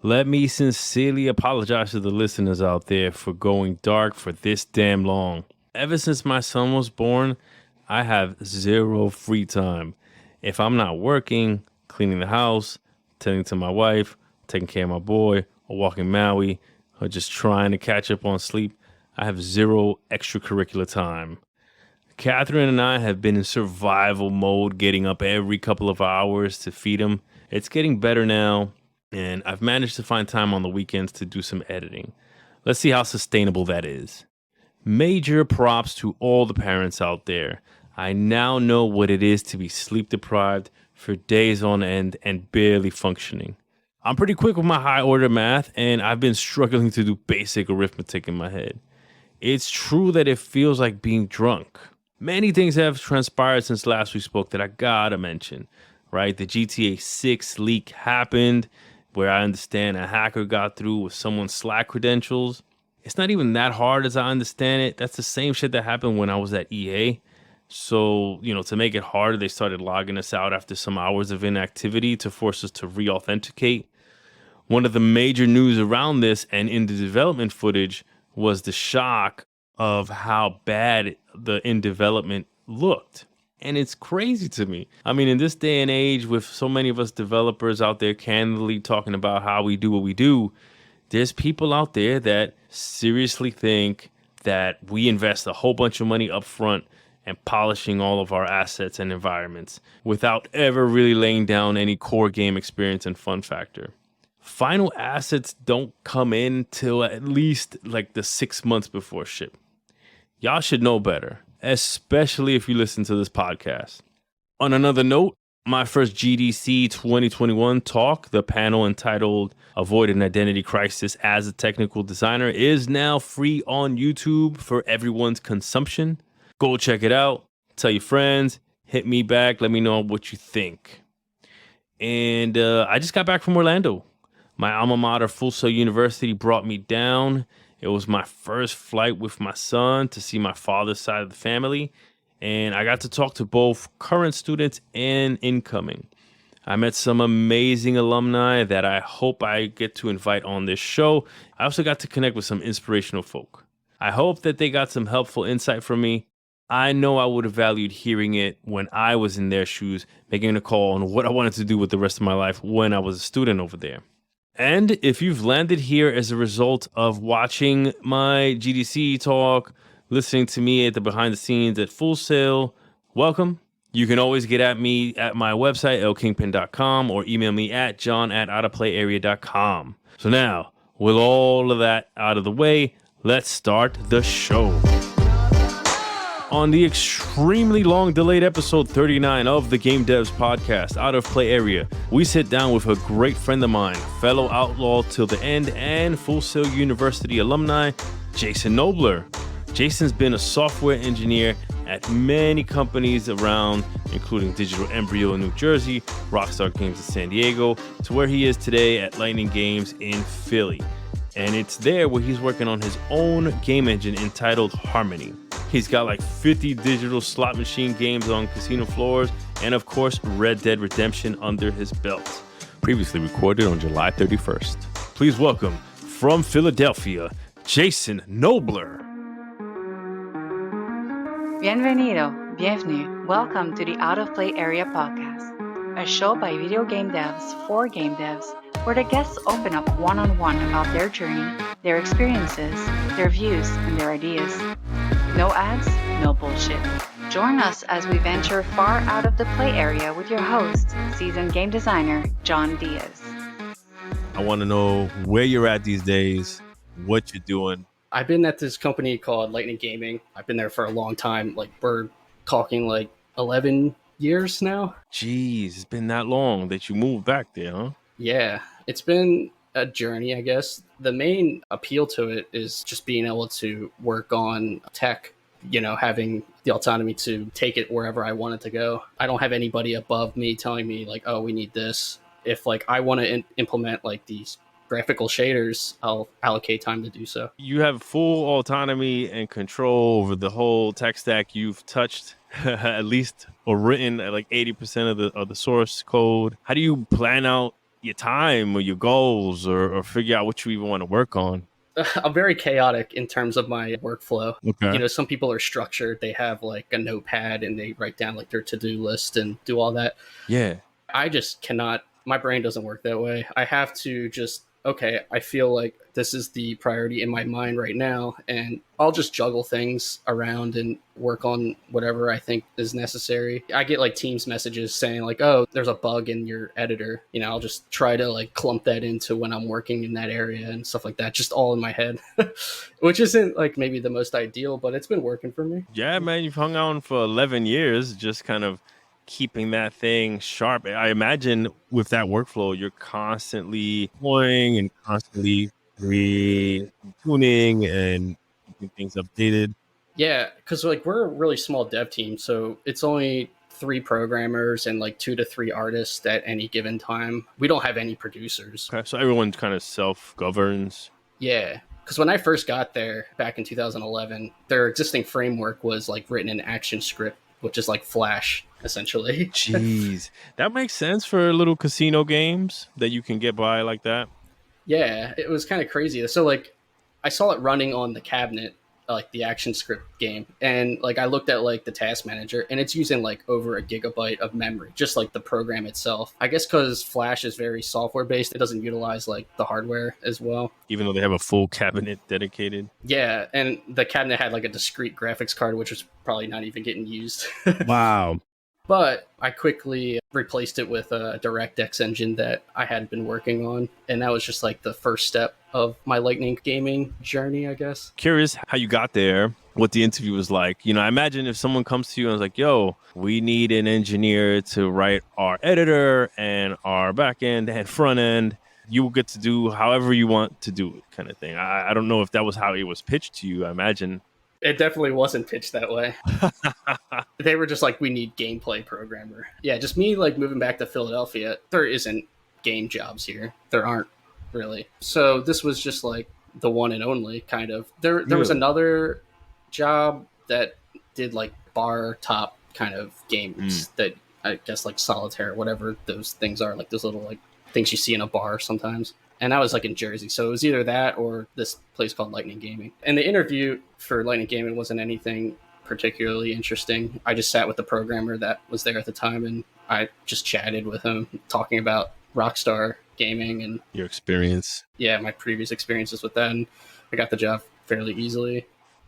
Let me sincerely apologize to the listeners out there for going dark for this damn long. Ever since my son was born, I have zero free time. If I'm not working, cleaning the house, tending to my wife, taking care of my boy, or walking Maui, or just trying to catch up on sleep, I have zero extracurricular time. Catherine and I have been in survival mode, getting up every couple of hours to feed him. It's getting better now, and I've managed to find time on the weekends to do some editing. Let's see how sustainable that is. Major props to all the parents out there. I now know what it is to be sleep deprived for days on end and barely functioning. I'm pretty quick with my high order math, and I've been struggling to do basic arithmetic in my head. It's true that it feels like being drunk. Many things have transpired since last we spoke that I gotta mention, right? The GTA 6 leak happened, where I understand a hacker got through with someone's Slack credentials. It's not even that hard as I understand it. That's the same shit that happened when I was at EA. So, to make it harder, they started logging us out after some hours of inactivity to force us to re-authenticate. One of the major news around this and in the development footage was the shock of how bad the in development looked. And it's crazy to me. I mean, in this day and age, with so many of us developers out there candidly talking about how we do what we do, there's people out there that seriously think that we invest a whole bunch of money up front and polishing all of our assets and environments without ever really laying down any core game experience and fun factor. Final assets don't come in till at least like the 6 months before ship. Y'all should know better, especially if you listen to this podcast. On another note, my first GDC 2021 talk, the panel entitled Avoid an Identity Crisis as a Technical Designer, is now free on YouTube for everyone's consumption. Go check it out. Tell your friends. Hit me back. Let me know what you think. And I just got back from Orlando. My alma mater, Full Sail University, brought me down. It was my first flight with my son to see my father's side of the family. And I got to talk to both current students and incoming. I met some amazing alumni that I hope I get to invite on this show. I also got to connect with some inspirational folk. I hope that they got some helpful insight from me. I know I would have valued hearing it when I was in their shoes, making a call on what I wanted to do with the rest of my life when I was a student over there. And if you've landed here as a result of watching my GDC talk, listening to me at the behind the scenes at Full Sail, welcome. You can always get at me at my website, lkingpin.com, or email me at john@outofplayarea.com. So now, with all of that out of the way, let's start the show. On the extremely long delayed episode 39 of the Game Devs podcast, Out of Play Area, we sit down with a great friend of mine, fellow outlaw till the end and Full Sail University alumni, Jason Knobler. Jason's been a software engineer at many companies around, including Digital Embryo in New Jersey, Rockstar Games in San Diego, to where he is today at Lightning Games in Philly. And it's there where he's working on his own game engine entitled Harmony. He's got like 50 digital slot machine games on casino floors, and of course, Red Dead Redemption under his belt. Previously recorded on July 31st. Please welcome, from Philadelphia, Jason Knobler. Bienvenido, bienvenue, welcome to the Out of Play Area podcast, a show by video game devs for game devs, where the guests open up one-on-one about their journey, their experiences, their views, and their ideas. No ads, no bullshit. Join us as we venture far out of the play area with your host, seasoned game designer, John Diaz. I want to know where you're at these days, what you're doing. I've been at this company called Lightning Gaming. I've been there for a long time. Like, we're talking like 11 years now. Jeez, it's been that long that you moved back there, huh? Yeah, it's been a journey, I guess. The main appeal to it is just being able to work on tech, having the autonomy to take it wherever I want it to go. I don't have anybody above me telling me like, oh, we need this. If like I want to implement like these graphical shaders, I'll allocate time to do so. You have full autonomy and control over the whole tech stack. You've touched at least or written like 80% of the source code. How do you plan out your time or your goals or figure out what you even want to work on? I'm very chaotic in terms of my workflow. Okay. Some people are structured. They have like a notepad and they write down like their to-do list and do all that. Yeah. I just cannot, my brain doesn't work that way. I have to just, okay, I feel like this is the priority in my mind right now, and I'll just juggle things around and work on whatever I think is necessary. I get like Teams messages saying like, oh, there's a bug in your editor. I'll just try to like clump that into when I'm working in that area and stuff like that, just all in my head, which isn't like maybe the most ideal, but it's been working for me. Yeah, man, you've hung on for 11 years, just kind of keeping that thing sharp. I imagine with that workflow, you're constantly deploying and constantly tuning and keeping things updated. Yeah, because like we're a really small dev team, so it's only 3 programmers and like 2 to 3 artists at any given time. We don't have any producers. Okay, so everyone kind of self-governs. Yeah, because when I first got there back in 2011, their existing framework was like written in ActionScript, which is like Flash, essentially. Jeez, that makes sense for little casino games that you can get by like that. Yeah, it was kind of crazy. So like I saw it running on the cabinet, like the ActionScript game, and like I looked at like the task manager, and it's using like over a gigabyte of memory, just like the program itself. I guess because Flash is very software based, it doesn't utilize like the hardware as well. Even though they have a full cabinet dedicated. Yeah, and the cabinet had like a discrete graphics card, which was probably not even getting used. Wow. But I quickly replaced it with a DirectX engine that I had been working on. And that was just like the first step of my Lightning gaming journey, I guess. Curious how you got there, what the interview was like. I imagine if someone comes to you and is like, yo, we need an engineer to write our editor and our back end and front end, you will get to do however you want to do it, kind of thing. I don't know if that was how it was pitched to you. I imagine. It definitely wasn't pitched that way. They were just like, we need gameplay programmer. Yeah, just me like moving back to Philadelphia. There isn't game jobs here. There aren't really. So this was just like the one and only kind of. There was another job that did like bar top kind of games that I guess like solitaire, whatever those things are, like those little like things you see in a bar sometimes. And I was like in Jersey. So it was either that or this place called Lightning Gaming. And the interview for Lightning Gaming wasn't anything particularly interesting. I just sat with the programmer that was there at the time and I just chatted with him talking about Rockstar gaming and your experience. Yeah, my previous experiences with that. And I got the job fairly easily.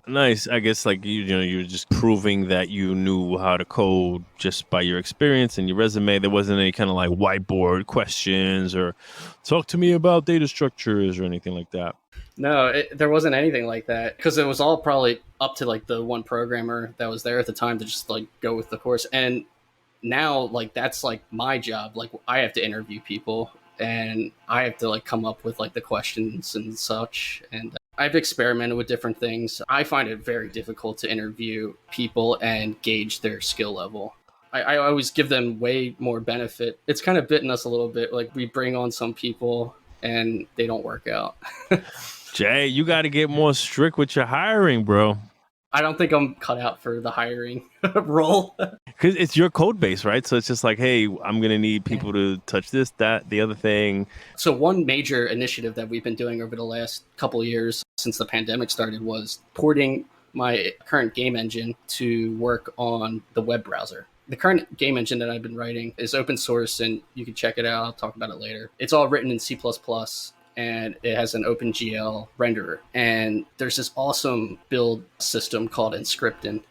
Nice. I guess like you're just proving that you knew how to code just by your experience and your resume. There wasn't any kind of like whiteboard questions or talk to me about data structures or anything like that. No, there wasn't anything like that because it was all probably up to like the one programmer that was there at the time to just like go with the course. And now like that's like my job. Like I have to interview people and I have to like come up with like the questions and such. And I've experimented with different things. I find it very difficult to interview people and gauge their skill level. I always give them way more benefit. It's kind of bitten us a little bit. Like we bring on some people and they don't work out. Jay, you got to get more strict with your hiring, bro. I don't think I'm cut out for the hiring role. Because it's your code base, right? So it's just like, hey, I'm going to need people to touch this, that, the other thing. So one major initiative that we've been doing over the last couple of years since the pandemic started was porting my current game engine to work on the web browser. The current game engine that I've been writing is open source and you can check it out. I'll talk about it later. It's all written in C++. And it has an OpenGL renderer. And there's this awesome build system called Inscripton.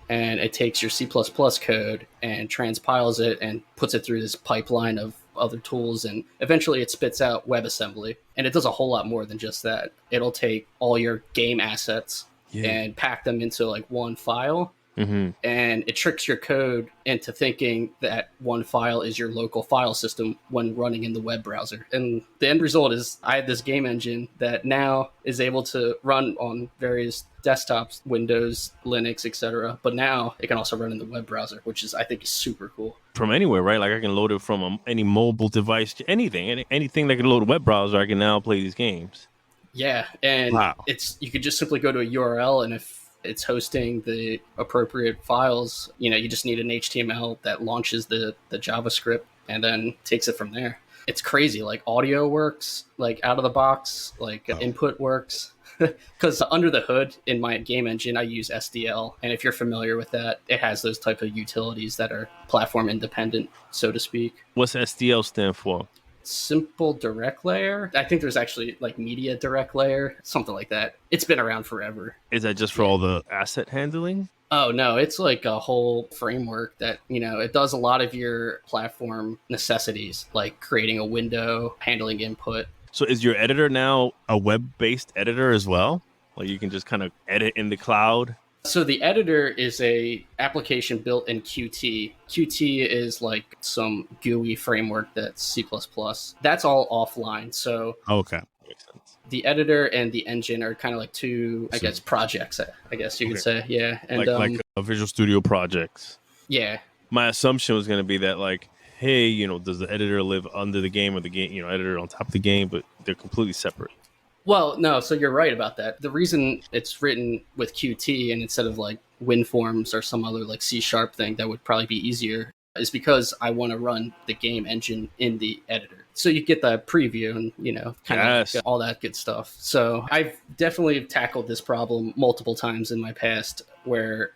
And it takes your C++ code and transpiles it and puts it through this pipeline of other tools. And eventually it spits out WebAssembly. And it does a whole lot more than just that. It'll take all your game assets and pack them into like one file. Mm-hmm. And it tricks your code into thinking that one file is your local file system when running in the web browser. And the end result is I have this game engine that now is able to run on various desktops, Windows, Linux, etc. But now it can also run in the web browser, which is I think is super cool. From anywhere, right? Like I can load it from any mobile device, anything that can load a web browser. I can now play these games. Yeah, and you could just simply go to a URL, and if it's hosting the appropriate files, you just need an HTML that launches the JavaScript and then takes it from there. it's crazy. Like audio works, like out of the box, like input works. Because under the hood in my game engine, I use SDL. And if you're familiar with that, it has those type of utilities that are platform independent, so to speak. What's SDL stand for? Simple direct layer. I think there's actually like media direct layer, something like that. It's been around forever. Is that just for all the asset handling? Oh no, it's like a whole framework that, it does a lot of your platform necessities, like creating a window, handling input. So is your editor now a web-based editor as well? Like you can just kind of edit in the cloud? So the editor is a application built in Qt. Qt is like some GUI framework that's C++. That's all offline. So Okay. Makes sense. the editor and the engine are kind of like two, I guess, projects, I guess you could say. Yeah. And like Visual Studio projects. yeah. My assumption was going to be that like, hey, does the editor live under the game or the game, editor on top of the game, but they're completely separate. Well, no, so you're right about that. The reason it's written with Qt and instead of like WinForms or some other like C# thing that would probably be easier is because I want to run the game engine in the editor. So you get the preview and, kind of like all that good stuff. So I've definitely tackled this problem multiple times in my past where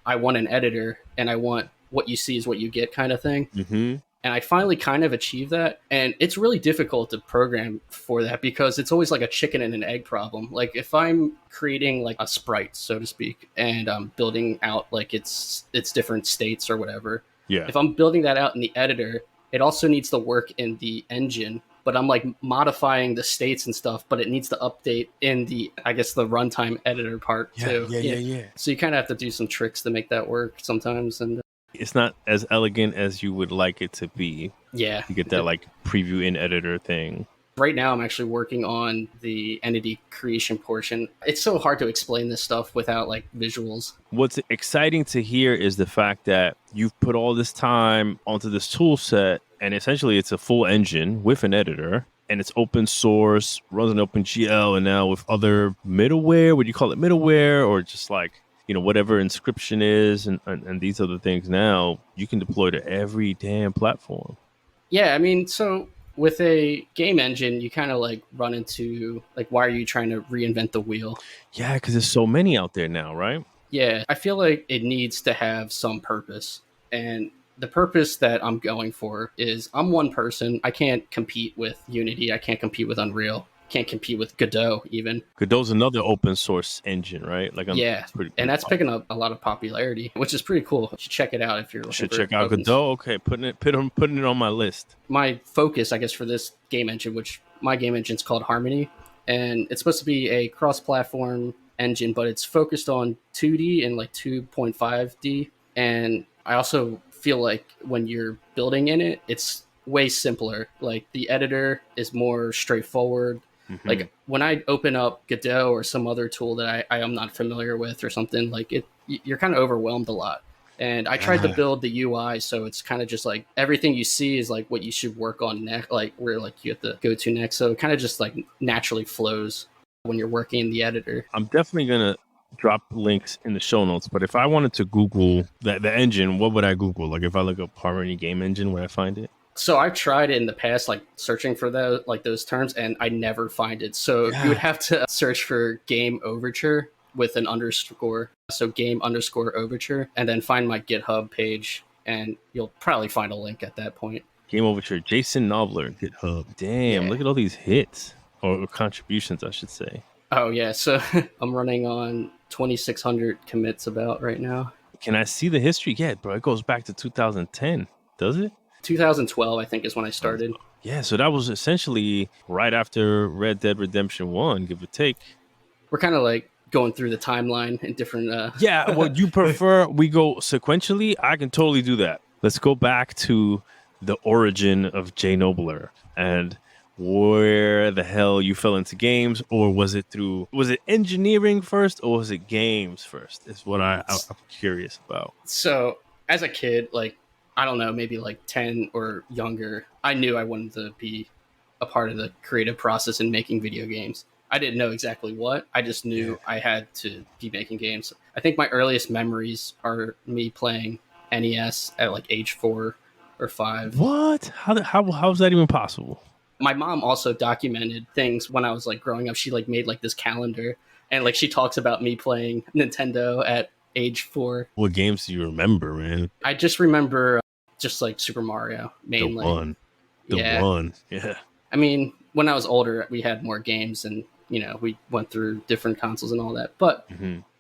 I want an editor and I want what you see is what you get kind of thing. Mm-hmm. And I finally kind of achieved that. And it's really difficult to program for that because it's always like a chicken and an egg problem. Like if I'm creating like a sprite, so to speak, and I'm building out like its different states or whatever. Yeah. If I'm building that out in the editor, it also needs to work in the engine. But I'm like modifying the states and stuff, but it needs to update in the, I guess, the runtime editor part too. Yeah. So you kind of have to do some tricks to make that work sometimes. And it's not as elegant as you would like it to be. yeah. You get that like preview in editor thing. Right now, I'm actually working on the entity creation portion. It's so hard to explain this stuff without like visuals. What's exciting to hear is the fact that you've put all this time onto this tool set, and essentially it's a full engine with an editor, and it's open source, runs on OpenGL, and now with other middleware. Would you call it middleware or just like, whatever inscription is and these other things now, you can deploy to every damn platform. Yeah, I mean, so with a game engine, you kind of like run into like, why are you trying to reinvent the wheel? Yeah, because there's so many out there now, right? Yeah, I feel like it needs to have some purpose. And the purpose that I'm going for is I'm one person. I can't compete with Unity. I can't compete with Unreal. Can't compete with Godot even. Godot's another open source engine, right? Like, and that's picking up a lot of popularity, which is pretty cool. You should check it out if you're looking should for check out Godot. Okay, putting it on my list. My focus, I guess, for this game engine, which my game engine is called Harmony, and it's supposed to be a cross-platform engine, but it's focused on 2D and like 2.5D. And I also feel like when you're building in it, it's way simpler. Like the editor is more straightforward. Mm-hmm. Like when I open up Godot or some other tool that I am not familiar with or something, like you're kind of overwhelmed a lot. And I tried to build the UI, so it's kind of just like everything you see is like what you should work on next, like where like you have to go to next. So it kind of just like naturally flows when you're working in the editor. I'm definitely gonna drop links in the show notes, but if I wanted to Google the engine, what would I Google? Like if I look up Harmony Game Engine, would I find it? So I've tried it in the past, like searching for those terms, and I never find it. So you would have to search for Game Overture with an underscore. So game_overture, and then find my GitHub page, and you'll probably find a link at that point. Game Overture, Jason Knobler, GitHub. Damn, look at all these hits or contributions, I should say. Oh yeah, so I'm running on 2,600 commits about right now. Can I see the history? Yeah, bro, it goes back to 2010, does it? 2012, I think, is when I started. Yeah, so that was essentially right after Red Dead Redemption 1, give or take. We're kind of like going through the timeline in different... Yeah, would you prefer we go sequentially? I can totally do that. Let's go back to the origin of Jay Knobler and where the hell you fell into games, or was it engineering first, or was it games first? Is what I'm curious about. So, as a kid, like, I don't know, maybe like 10 or younger, I knew I wanted to be a part of the creative process in making video games. I didn't know exactly what. I just knew I had to be making games. I think my earliest memories are me playing NES at like age 4 or 5. What? How is that even possible? My mom also documented things when I was like growing up. She like made like this calendar, and like she talks about me playing Nintendo at age 4. What games do you remember, man? I just remember just like Super Mario mainly. The one. Yeah. I mean, when I was older, we had more games, and we went through different consoles and all that. But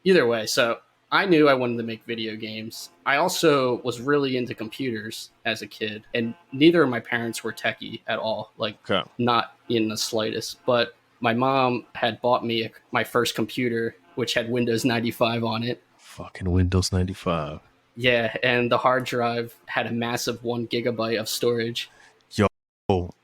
either way, so I knew I wanted to make video games. I also was really into computers as a kid, and neither of my parents were techie at all, like not in the slightest. But my mom had bought me my first computer, which had Windows 95 on it. Fucking Windows 95. Yeah, and the hard drive had a massive 1 gigabyte of storage. Yo.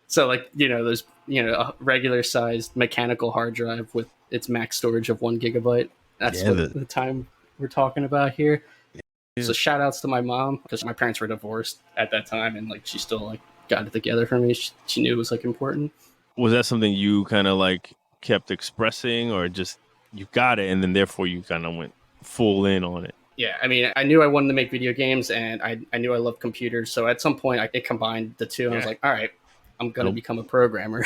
So like, those, a regular sized mechanical hard drive with its max storage of 1 gigabyte. That's what the time we're talking about here. Yeah. So shout outs to my mom, because my parents were divorced at that time, and like she still like got it together for me. She knew it was like important. Was that something you kind of like kept expressing, or just you got it and then therefore you kind of went full in on it? Yeah, I mean, I knew I wanted to make video games, and I knew I loved computers. So at some point, it combined the two. And I was like, all right, I'm going to become a programmer.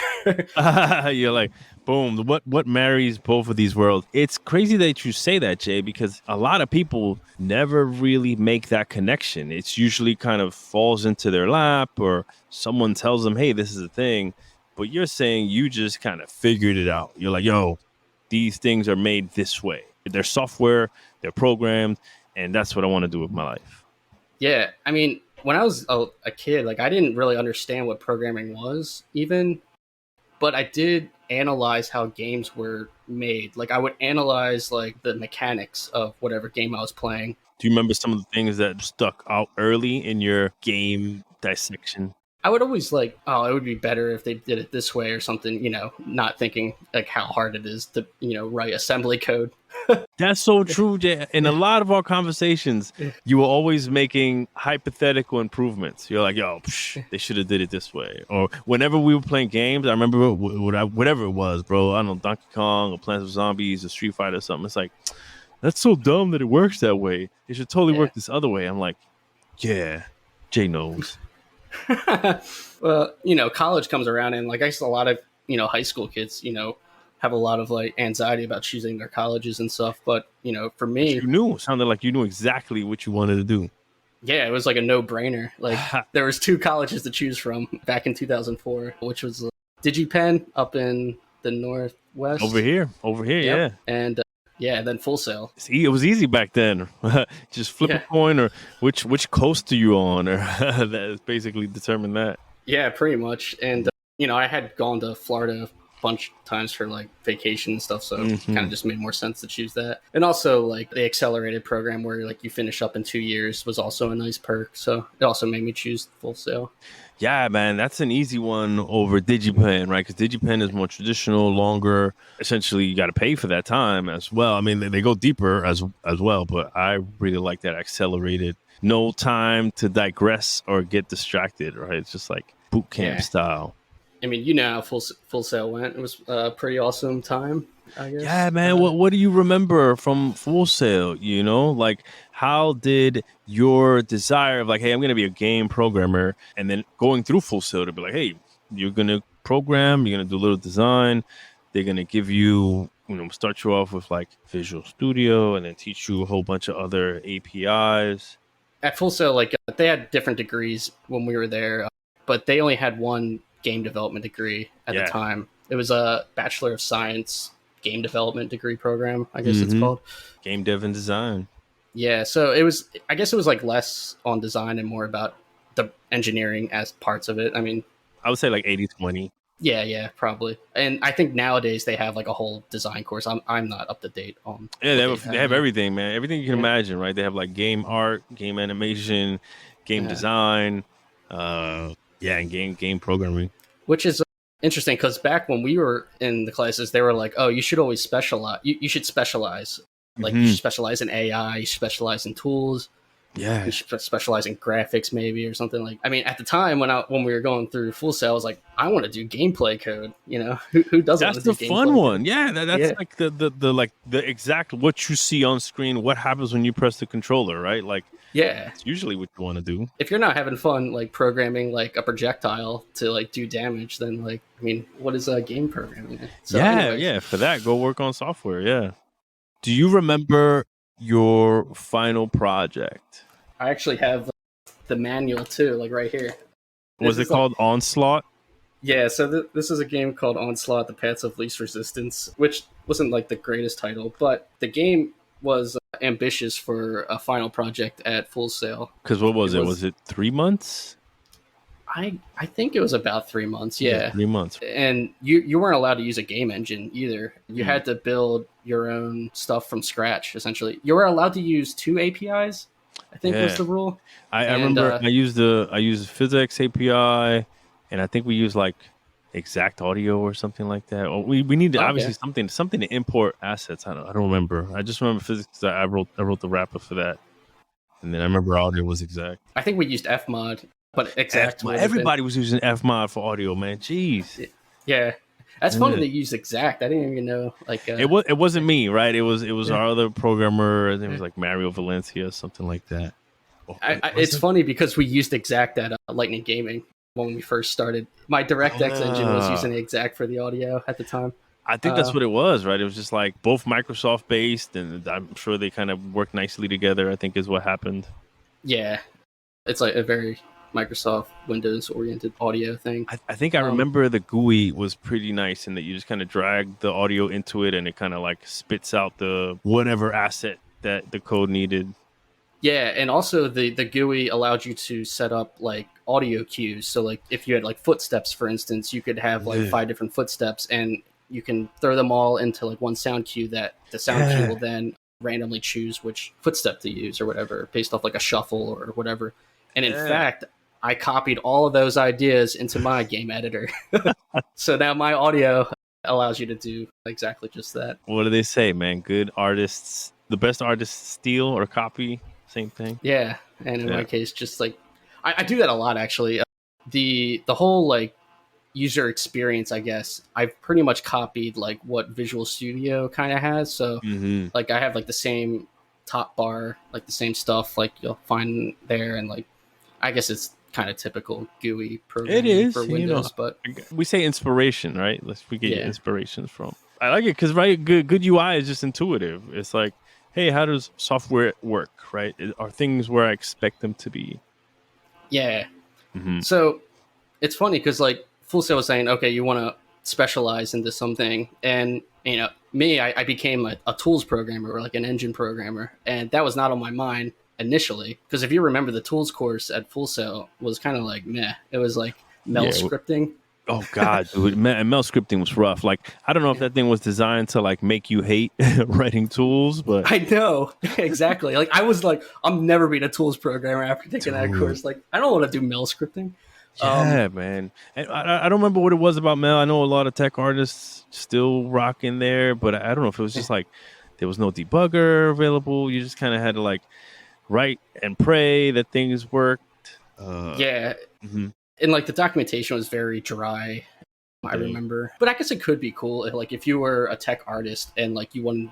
You're like, boom, what marries both of these worlds? It's crazy that you say that, Jay, because a lot of people never really make that connection. It's usually kind of falls into their lap, or someone tells them, hey, this is a thing. But you're saying you just kind of figured it out. You're like, yo, these things are made this way. They're software, they're programmed, and that's what I want to do with my life. Yeah, I mean, when I was a kid, like I didn't really understand what programming was even, but I did analyze how games were made. Like I would analyze like the mechanics of whatever game I was playing. Do you remember some of the things that stuck out early in your game dissection? I would always like, oh, it would be better if they did it this way or something, not thinking like how hard it is to, write assembly code. That's so true, Jay. In a lot of our conversations, you were always making hypothetical improvements. You're like, yo, they should have did it this way. Or whenever we were playing games, I remember whatever it was, bro. I don't know, Donkey Kong or Plants vs. Zombies or Street Fighter or something. It's like, that's so dumb that it works that way. It should totally work this other way. I'm like, yeah, Jay knows. Well, college comes around, and like I guess a lot of, high school kids, have a lot of like anxiety about choosing their colleges and stuff. But, for me, it sounded like you knew exactly what you wanted to do. Yeah, it was like a no-brainer. Like there was 2 colleges to choose from back in 2004, which was DigiPen up in the Northwest. Over here, yeah. And then Full Sail. See, it was easy back then. Just flip a coin, or which coast are you on, or that basically determined that. Yeah, pretty much. And I had gone to Florida a bunch of times for like vacation and stuff, so it kind of just made more sense to choose that. And also like the accelerated program where like you finish up in 2 years was also a nice perk, so it also made me choose Full Sail. Yeah, man, that's an easy one over DigiPen, right? Because DigiPen is more traditional, longer. Essentially, you got to pay for that time as well. I mean, they go deeper as well, but I really like that accelerated, no time to digress or get distracted, right? It's just like boot camp style. I mean, how Full Sail went. It was a pretty awesome time, I guess. Yeah, man. What do you remember from Full Sail? Like how did your desire of like, hey, I'm going to be a game programmer, and then going through Full Sail to be like, hey, you're going to program, you're going to do a little design. They're going to give you, start you off with like Visual Studio and then teach you a whole bunch of other APIs. At Full Sail, like they had different degrees when we were there, but they only had one game development degree at the time. It was a Bachelor of Science game development degree program, I guess it's called. Game dev and design. Yeah, so it was like less on design and more about the engineering as parts of it. I mean, I would say like 80-20. Yeah, probably. And I think nowadays they have like a whole design course. I'm not up to date on. Yeah, they have everything, man. Everything you can imagine, right? They have like game art, game animation, game design, and game programming. Which is interesting because back when we were in the classes, they were like, "Oh, you should always specialize. You should specialize. Like you should specialize in AI. You should specialize in tools. Yeah, you should specialize in graphics, maybe, or something like." I mean, at the time when we were going through Full Sail, I was like, "I want to do gameplay code." Who doesn't? That's the fun one. Yeah, that's like the exact what you see on screen. What happens when you press the controller, right? Like Yeah. It's usually what you want to do. If you're not having fun like programming like a projectile to like do damage, then like I mean, what is game programming? So anyways, Yeah. For that, go work on software. Yeah. Do you remember your final project? I actually have the manual too, like right here. Was it called Onslaught? Yeah, so this is a game called Onslaught: The Paths of Least Resistance, which wasn't like the greatest title, but the game was ambitious for a final project at Full Sail. Because what was it? Was it 3 months? I think it was about 3 months. Yeah, 3 months. And you weren't allowed to use a game engine either. You had to build your own stuff from scratch. Essentially, you were allowed to use 2 APIs. I think was the rule. I remember I used PhysX API, and I think we used like Exact Audio or something like that. We need obviously something to import assets. I don't remember. I just remember physics. I wrote the wrapper for that, and then I remember audio was Exact. I think we used Fmod, but Exact. Everybody was using Fmod for audio, man. Jeez. Yeah. That's funny they use Exact. I didn't even know. Like it wasn't me, right? It was our other programmer. I think it was like Mario Valencia, something like that. It's funny because we used Exact at Lightning Gaming when we first started. My DirectX engine was using Exact for the audio at the time. I think that's what it was, right? It was just like both Microsoft based, and I'm sure they kind of worked nicely together. I think is what happened. Yeah, it's like a very Microsoft Windows oriented audio thing. I think I remember the GUI was pretty nice in that you just kind of drag the audio into it and it kind of like spits out the whatever asset that the code needed. Yeah, and also the GUI allowed you to set up like audio cues. So like if you had like footsteps, for instance, you could have like 5 different footsteps and you can throw them all into like one sound cue that the sound cue will then randomly choose which footstep to use or whatever based off like a shuffle or whatever. And in fact, I copied all of those ideas into my game editor. So now my audio allows you to do exactly just that. What do they say, man? Good artists, the best artists steal or copy, same thing. Yeah. And in my case, just like, I do that a lot, actually. The whole like user experience, I guess, I've pretty much copied like what Visual Studio kind of has. So like I have like the same top bar, like the same stuff like you'll find there. And like, I guess it's kind of typical GUI programming for Windows, but we say inspiration, right? We get inspirations from. I like it because good UI is just intuitive. It's like, hey, how does software work, right? Are things where I expect them to be? Yeah. So it's funny because like Full Sail was saying, okay, you want to specialize into something, and you know, me, I became a tools programmer or like an engine programmer, and that was not on my mind initially, because if you remember, the tools course at Full Sail was kind of like meh. It was like Mel scripting. Oh God, dude, Mel scripting was rough. Like, I don't know if that thing was designed to like make you hate writing tools, but I know exactly. Like, I was like, I'm never being a tools programmer after taking that course. Like, I don't want to do Mel scripting. Yeah, man. And I don't remember what it was about Mel. I know a lot of tech artists still rock in there, but I don't know if it was just like there was no debugger available. You just kind of had to like write and pray that things worked. And like the documentation was very dry, I remember. But I guess it could be cool if you were a tech artist and like you wanted,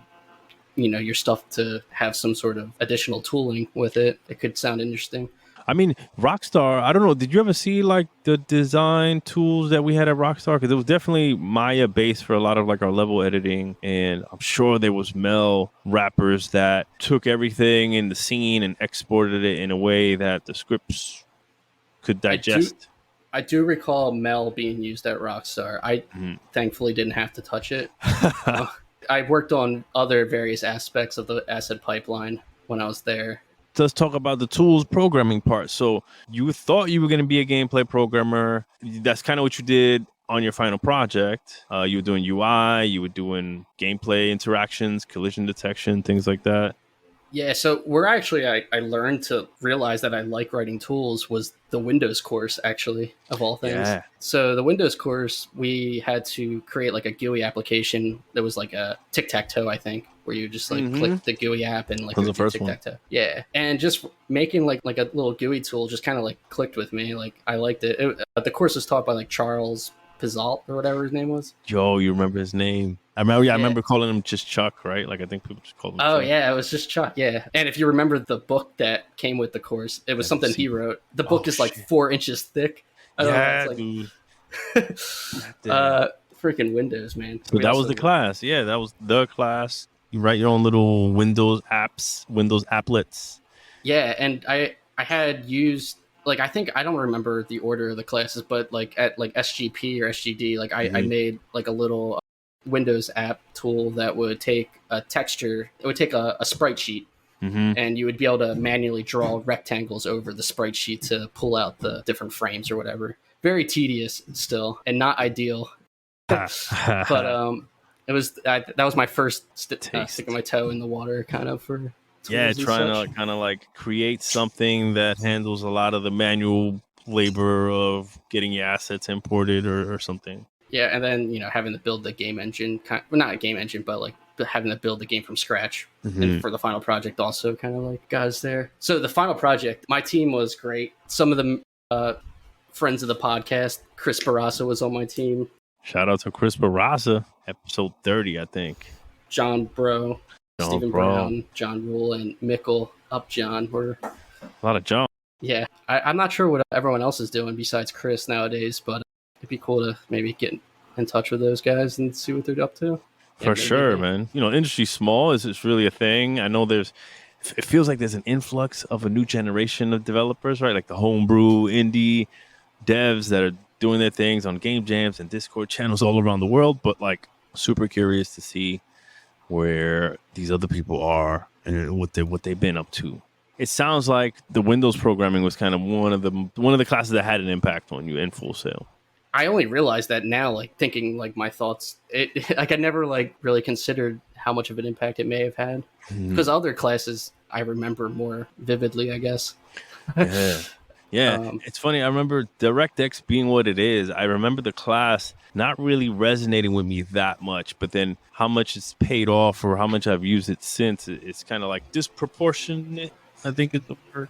your stuff to have some sort of additional tooling with it. It could sound interesting. I mean, Rockstar, I don't know. Did you ever see like the design tools that we had at Rockstar? Because it was definitely Maya based for a lot of like our level editing. And I'm sure there was Mel wrappers that took everything in the scene and exported it in a way that the scripts could digest. I do recall Mel being used at Rockstar. I thankfully didn't have to touch it. I worked on other various aspects of the asset pipeline when I was there. Let's talk about the tools programming part. So you thought you were going to be a gameplay programmer. That's kind of what you did on your final project. You were doing UI, you were doing gameplay interactions, collision detection, things like that. Yeah, so where actually I learned to realize that I like writing tools was the Windows course, actually, of all things. Yeah. So the Windows course, we had to create like a GUI application that was like a tic-tac-toe, I think, where you just like click the GUI app and like the first tic-tac-toe. Yeah, and just making like a little GUI tool just kind of like clicked with me. Like I liked it. The course was taught by like Charles Pizzalt or whatever his name was. Yo, you remember his name? I remember calling him just Chuck, right? Like I think people just called him. Oh Chuck. yeah, it was just Chuck. Yeah, and if you remember the book that came with the course, it was something he wrote. The book is like 4 inches thick. Dude. Freaking Windows, man. So that was the class. Yeah, that was the class. You write your own little Windows apps, Windows applets. Yeah, and I had used like I think I don't remember the order of the classes, but like at like SGP or SGD, like I made like a little Windows app tool that would take a texture. It would take a sprite sheet, and you would be able to manually draw rectangles over the sprite sheet to pull out the different frames or whatever. Very tedious still, and not ideal. But it was that was my first sticking my toe in the water, kind of for. Yeah, trying to kind of like create something that handles a lot of the manual labor of getting your assets imported or something. Yeah, and then having to build the game engine, not a game engine, but like having to build the game from scratch. And for the final project, also kind of like got us there. So the final project, my team was great. Some of the friends of the podcast, Chris Barassa was on my team. Shout out to Chris Barassa, episode 30, I think. John Bro. Stephen Brown, John Rule, and Mickle Upjohn were a lot of John. Yeah, I'm not sure what everyone else is doing besides Chris nowadays, but it'd be cool to maybe get in touch with those guys and see what they're up to. For sure, man. Industry's small. It's really a thing. I know it feels like there's an influx of a new generation of developers, right? Like the homebrew, indie devs that are doing their things on game jams and Discord channels all around the world, but like super curious to see where these other people are and what they've been up to. It sounds like the Windows programming was kind of one of the classes that had an impact on you in Full Sail. I only realized that now, like thinking like my thoughts. Like I never like really considered how much of an impact it may have had because other classes I remember more vividly, I guess. Yeah, it's funny. I remember DirectX being what it is. I remember the class not really resonating with me that much, but then how much it's paid off or how much I've used it since, it's kind of like disproportionate, I think is the word.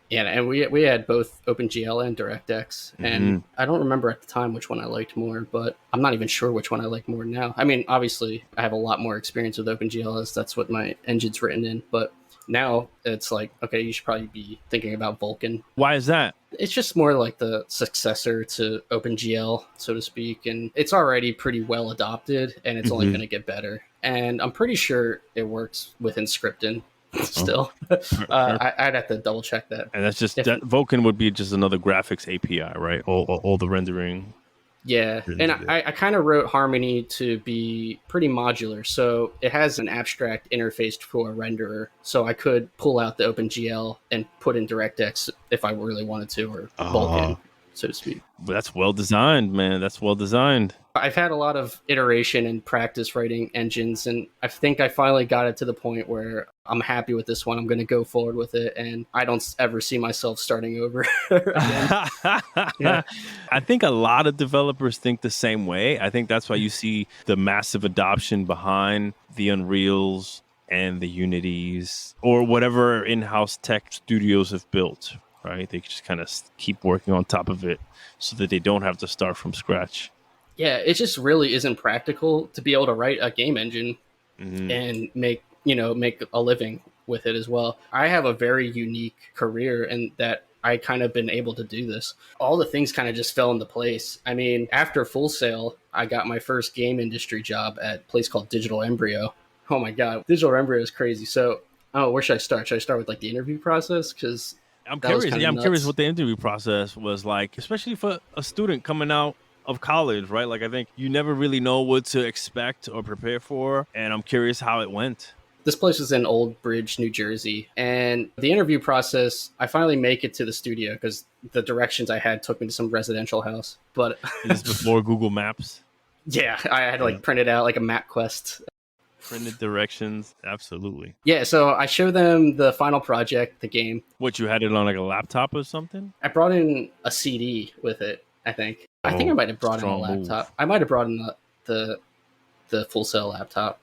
Yeah, and we had both OpenGL and DirectX, and I don't remember at the time which one I liked more, but I'm not even sure which one I like more now. I mean, obviously, I have a lot more experience with OpenGL as that's what my engine's written in, but now it's like, okay, you should probably be thinking about Vulkan. Why is that? It's just more like the successor to OpenGL, so to speak, and it's already pretty well adopted, and it's only going to get better. And I'm pretty sure it works within scripting still. I'd have to double check that. And that's just that Vulkan would be just another graphics API, right? All the rendering. Yeah, and I kind of wrote Harmony to be pretty modular, so it has an abstract interface for a renderer, so I could pull out the OpenGL and put in DirectX if I really wanted to, or Vulkan, so to speak. But that's well designed, man. That's well designed. I've had a lot of iteration and practice writing engines, and I think I finally got it to the point where I'm happy with this one. I'm going to go forward with it, and I don't ever see myself starting over again. Yeah. I think a lot of developers think the same way. I think that's why you see the massive adoption behind the Unreals and the Unities or whatever in-house tech studios have built, right? They just kind of keep working on top of it so that they don't have to start from scratch. Yeah, it just really isn't practical to be able to write a game engine and make a living with it as well. I have a very unique career in that I kind of been able to do this. All the things kind of just fell into place. I mean, after Full Sail, I got my first game industry job at a place called Digital Embryo. Oh my God, Digital Embryo is crazy. So, where should I start? Should I start with like the interview process? Because I'm curious. Yeah, I'm curious what the interview process was like, especially for a student coming out of college, right? Like, I think you never really know what to expect or prepare for, and I'm curious how it went. This place was in Old Bridge, New Jersey, and the interview process, I finally make it to the studio because the directions I had took me to some residential house. But this before Google Maps. Yeah, I had like printed out like a MapQuest. Printed directions, absolutely. Yeah, so I showed them the final project, the game. What, you had it on like a laptop or something? I brought in a CD with it, I think. I think I might have brought in a laptop. I might have brought in the Full Sail laptop.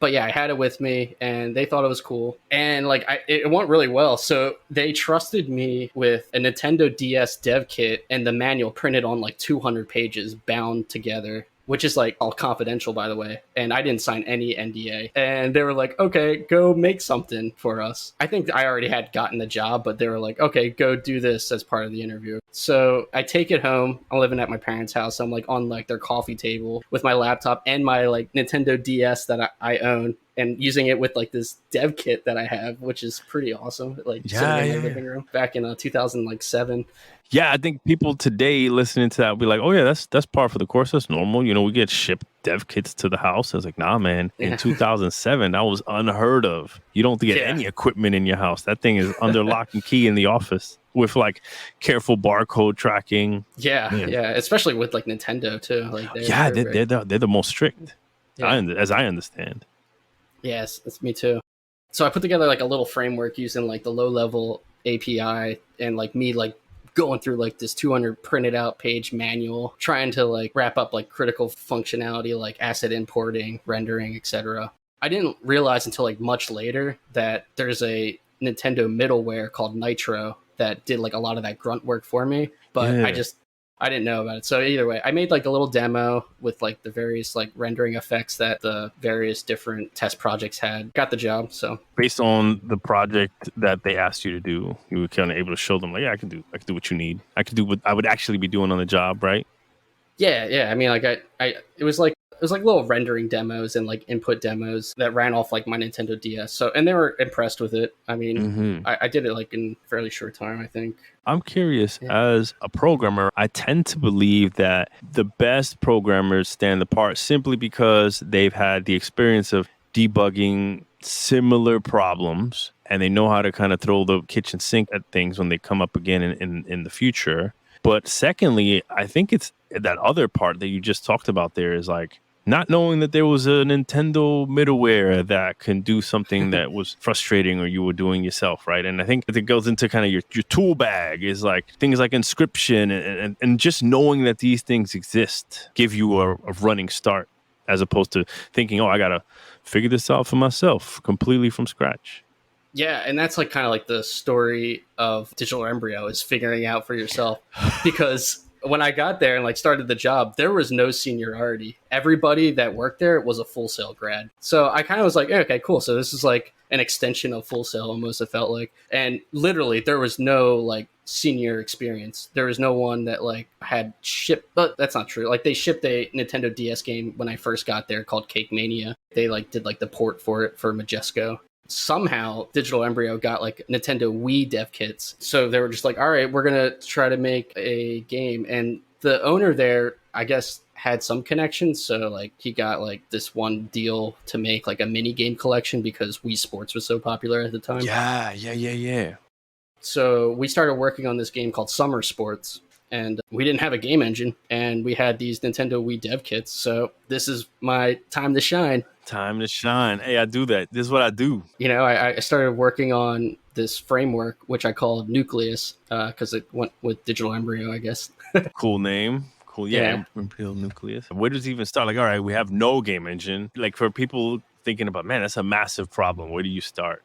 But yeah, I had it with me and they thought it was cool. And like it went really well. So they trusted me with a Nintendo DS dev kit and the manual printed on like 200 pages bound together, which is like all confidential, by the way. And I didn't sign any NDA. And they were like, okay, go make something for us. I think I already had gotten the job, but they were like, okay, go do this as part of the interview. So I take it home. I'm living at my parents' house. I'm like on like their coffee table with my laptop and my like Nintendo DS that I own, and using it with like this dev kit that I have, which is pretty awesome. Like sitting in my living room back in 2007. Yeah, I think people today listening to that will be like, oh yeah, that's par for the course. That's normal. You know, we get shipped dev kits to the house. I was like, nah, man. In 2007, that was unheard of. You don't get any equipment in your house. That thing is under lock and key in the office with like careful barcode tracking. Yeah. Especially with like Nintendo too. Like they're the most strict, as I understand. Yes, that's me too. So I put together like a little framework using like the low level API and like me like going through like this 200 printed out page manual, trying to like wrap up like critical functionality like asset importing, rendering, etc. I didn't realize until like much later that there's a Nintendo middleware called Nitro that did like a lot of that grunt work for me, but I didn't know about it. So either way, I made like a little demo with like the various like rendering effects that the various different test projects had. Got the job. So based on the project that they asked you to do, you were kind of able to show them like, yeah, I can do what you need. I can do what I would actually be doing on the job, right? Yeah. I mean, like it was like little rendering demos and like input demos that ran off like my Nintendo DS. So, and they were impressed with it. I mean, I did it like in a fairly short time, I think. I'm curious, as a programmer, I tend to believe that the best programmers stand apart simply because they've had the experience of debugging similar problems and they know how to kind of throw the kitchen sink at things when they come up again in the future. But secondly, I think it's that other part that you just talked about there is like not knowing that there was a Nintendo middleware that can do something that was frustrating or you were doing yourself, right? And I think it goes into kind of your tool bag is like things like inscription and just knowing that these things exist give you a running start as opposed to thinking, oh, I got to figure this out for myself completely from scratch. Yeah, and that's like kind of like the story of Digital Embryo is figuring out for yourself. Because when I got there and like started the job, there was no seniority. Everybody that worked there was a Full Sail grad. So I kind of was like, okay, cool. So this is like an extension of Full Sail almost, it felt like. And literally there was no like senior experience. There was no one that like had shipped, but that's not true. Like they shipped a Nintendo DS game when I first got there called Cake Mania. They like did like the port for it for Majesco. Somehow Digital Embryo got like Nintendo Wii dev kits. So they were just like, all right, we're going to try to make a game. And the owner there, I guess, had some connections. So like he got like this one deal to make like a mini game collection because Wii Sports was so popular at the time. Yeah. So we started working on this game called Summer Sports. And we didn't have a game engine, and we had these Nintendo Wii dev kits. So this is my time to shine. Time to shine. Hey, I do that. This is what I do. You know, I started working on this framework, which I called Nucleus, because it went with Digital Embryo, I guess. Cool name. Cool. Yeah. Embryo Nucleus. Where does it even start? Like, all right, we have no game engine. Like for people thinking about, man, that's a massive problem. Where do you start?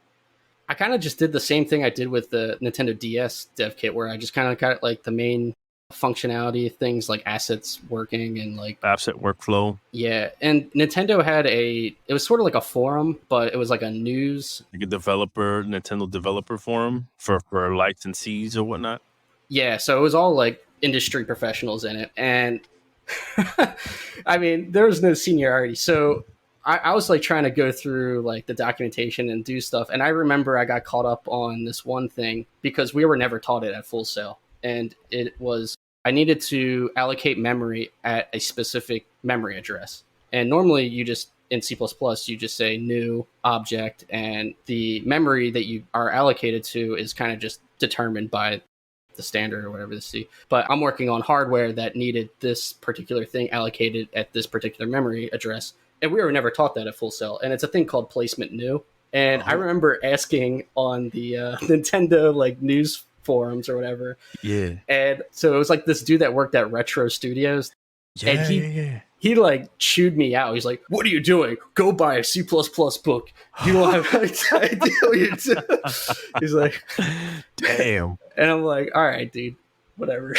I kind of just did the same thing I did with the Nintendo DS dev kit, where I just kind of got like the main functionality, things like assets working and like asset workflow. Yeah. And Nintendo had it was sort of like a forum, but it was like a news. Like a Nintendo developer forum for licensees or whatnot. Yeah. So it was all like industry professionals in it. And I mean, there was no seniority. So I was like trying to go through like the documentation and do stuff. And I remember I got caught up on this one thing because we were never taught it at Full Sail. And it was, I needed to allocate memory at a specific memory address. And normally you just, in C++, you just say new object, and the memory that you are allocated to is kind of just determined by the standard or whatever the C. But I'm working on hardware that needed this particular thing allocated at this particular memory address. And we were never taught that at Full Sail. And it's a thing called placement new. And I remember asking on the Nintendo like news forums or whatever. Yeah. And so it was like this dude that worked at Retro Studios. Yeah, and he like chewed me out. He's like, "What are you doing? Go buy a C++ book. You don't have any idea what you're doing." He's like, Damn. and I'm like, "All right, dude, whatever."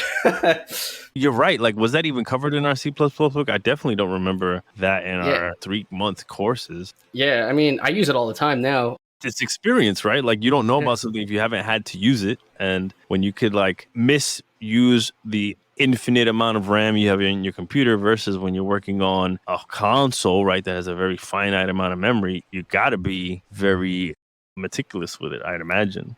You're right. Like, was that even covered in our C++ book? I definitely don't remember that in our 3-month courses. Yeah, I mean, I use it all the time now. It's experience, right? Like, you don't know about something if you haven't had to use it. And when you could like misuse the infinite amount of RAM you have in your computer versus when you're working on a console, right, that has a very finite amount of memory, you got to be very meticulous with it, I'd imagine.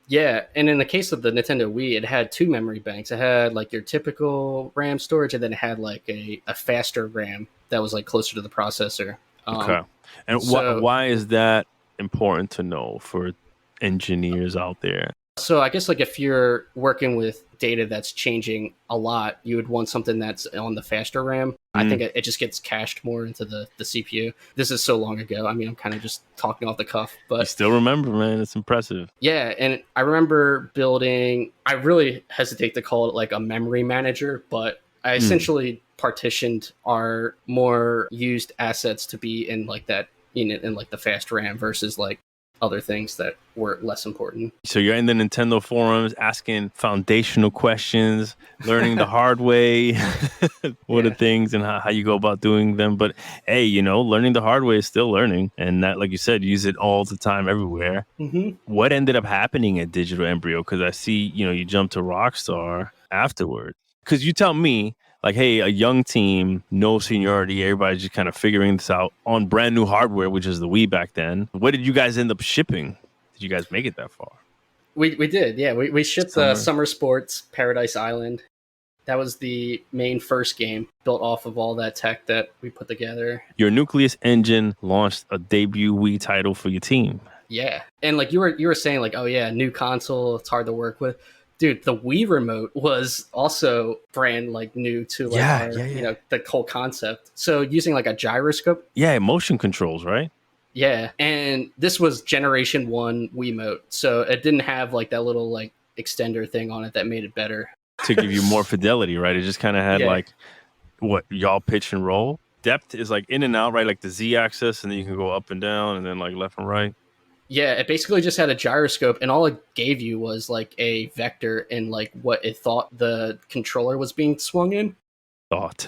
Yeah, and in the case of the Nintendo Wii, it had 2 memory banks. It had like your typical RAM storage, and then it had like a faster RAM that was like closer to the processor. Okay. And why is that important to know for engineers out there? So I guess like if you're working with data that's changing a lot, you would want something that's on the faster RAM. I think it just gets cached more into the CPU. This is so long ago. I mean, I'm kind of just talking off the cuff, but you still remember, man. It's impressive. Yeah, and I remember building, I really hesitate to call it like a memory manager, but I essentially partitioned our more used assets to be in like that unit in like the fast RAM versus like other things that were less important. So you're in the Nintendo forums asking foundational questions, learning the hard way, what are things and how you go about doing them. But hey, you know, learning the hard way is still learning. And that, like you said, use it all the time, everywhere. Mm-hmm. What ended up happening at Digital Embryo? Because I see, you know, you jumped to Rockstar afterwards. Because you tell me, like, hey, a young team, no seniority, everybody's just kind of figuring this out on brand new hardware, which is the Wii back then. What did you guys end up shipping? Did you guys make it that far? We did, yeah. We shipped Summer Sports Paradise Island. That was the main first game built off of all that tech that we put together. Your Nucleus engine launched a debut Wii title for your team. Yeah. And like you were saying, like, oh yeah, new console, it's hard to work with. Dude, the Wii remote was also brand like new to like you know, the whole concept. So using like a gyroscope. Yeah, motion controls, right? Yeah. And this was generation 1 Wiimote. So it didn't have like that little like extender thing on it that made it better. To give you more fidelity, right? It just kind of had like what y'all pitch and roll. Depth is like in and out, right? Like the Z axis, and then you can go up and down and then like left and right. Yeah, it basically just had a gyroscope, and all it gave you was like a vector and like what it thought the controller was being swung in. Thought.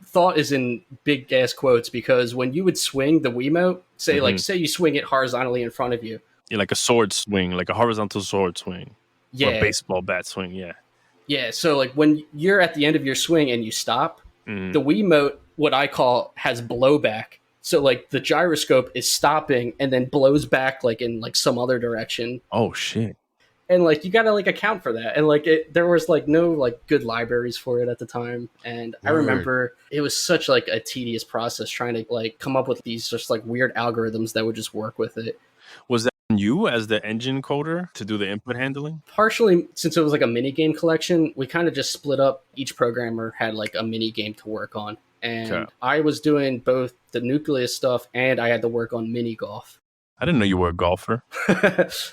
Thought is in big ass quotes, because when you would swing the Wiimote, say you swing it horizontally in front of you. Yeah, like a sword swing, like a horizontal sword swing. Yeah. Or a baseball bat swing, yeah. Yeah, so like when you're at the end of your swing and you stop, the Wiimote, what I call, has blowback. So like the gyroscope is stopping and then blows back like in like some other direction. Oh shit. And like you gotta like account for that. And like there was like no like good libraries for it at the time. And I remember it was such like a tedious process trying to like come up with these just like weird algorithms that would just work with it. Was that you as the engine coder to do the input handling? Partially, since it was like a mini game collection, we kind of just split up. Each programmer had like a mini game to work on. And I was doing both the Nucleus stuff and I had to work on mini golf. I didn't know you were a golfer.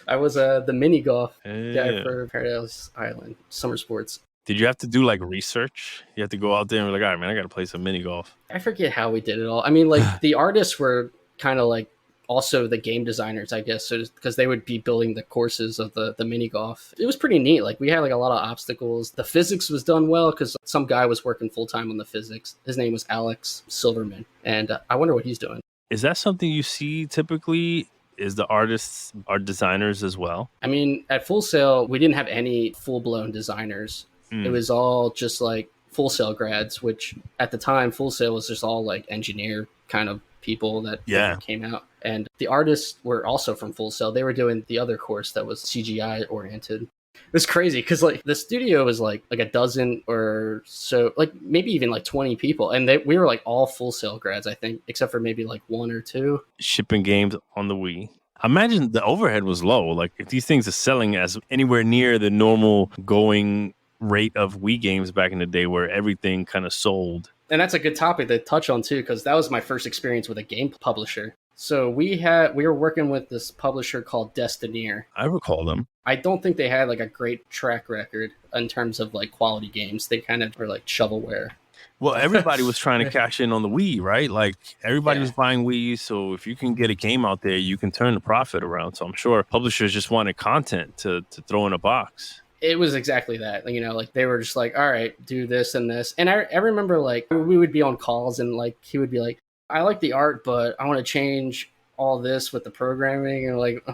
I was the mini golf guy for Paradise Island, Summer Sports. Did you have to do like research? You have to go out there and be like, all right, man, I got to play some mini golf. I forget how we did it all. I mean, like the artists were kind of like also the game designers, I guess, because they would be building the courses of the mini golf. It was pretty neat. Like we had like a lot of obstacles. The physics was done well because some guy was working full time on the physics. His name was Alex Silverman, and I wonder what he's doing. Is that something you see typically? Is the artists are designers as well? I mean, at Full Sail, we didn't have any full blown designers. It was all just like Full Sail grads, which at the time Full Sail was just all like engineer kind of people that came out. And the artists were also from Full Sail. They were doing the other course that was CGI oriented. It was crazy because like the studio was like a dozen or so, like maybe even like 20 people. And we were like all Full Sail grads, I think, except for maybe like 1 or 2. Shipping games on the Wii. I imagine the overhead was low. Like if these things are selling as anywhere near the normal going rate of Wii games back in the day where everything kind of sold. And that's a good topic to touch on too, because that was my first experience with a game publisher. So we were working with this publisher called Destineer. I recall them. I don't think they had like a great track record in terms of like quality games. They kind of were like shovelware. Well, everybody was trying to cash in on the Wii, right? Like everybody was buying Wii, so if you can get a game out there, you can turn the profit around. So I'm sure publishers just wanted content to throw in a box. It was exactly that. You know, like they were just like, all right, do this and this. And I remember like we would be on calls and like he would be like, I like the art, but I want to change all this with the programming. And like,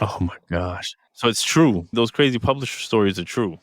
oh my gosh. So it's true. Those crazy publisher stories are true.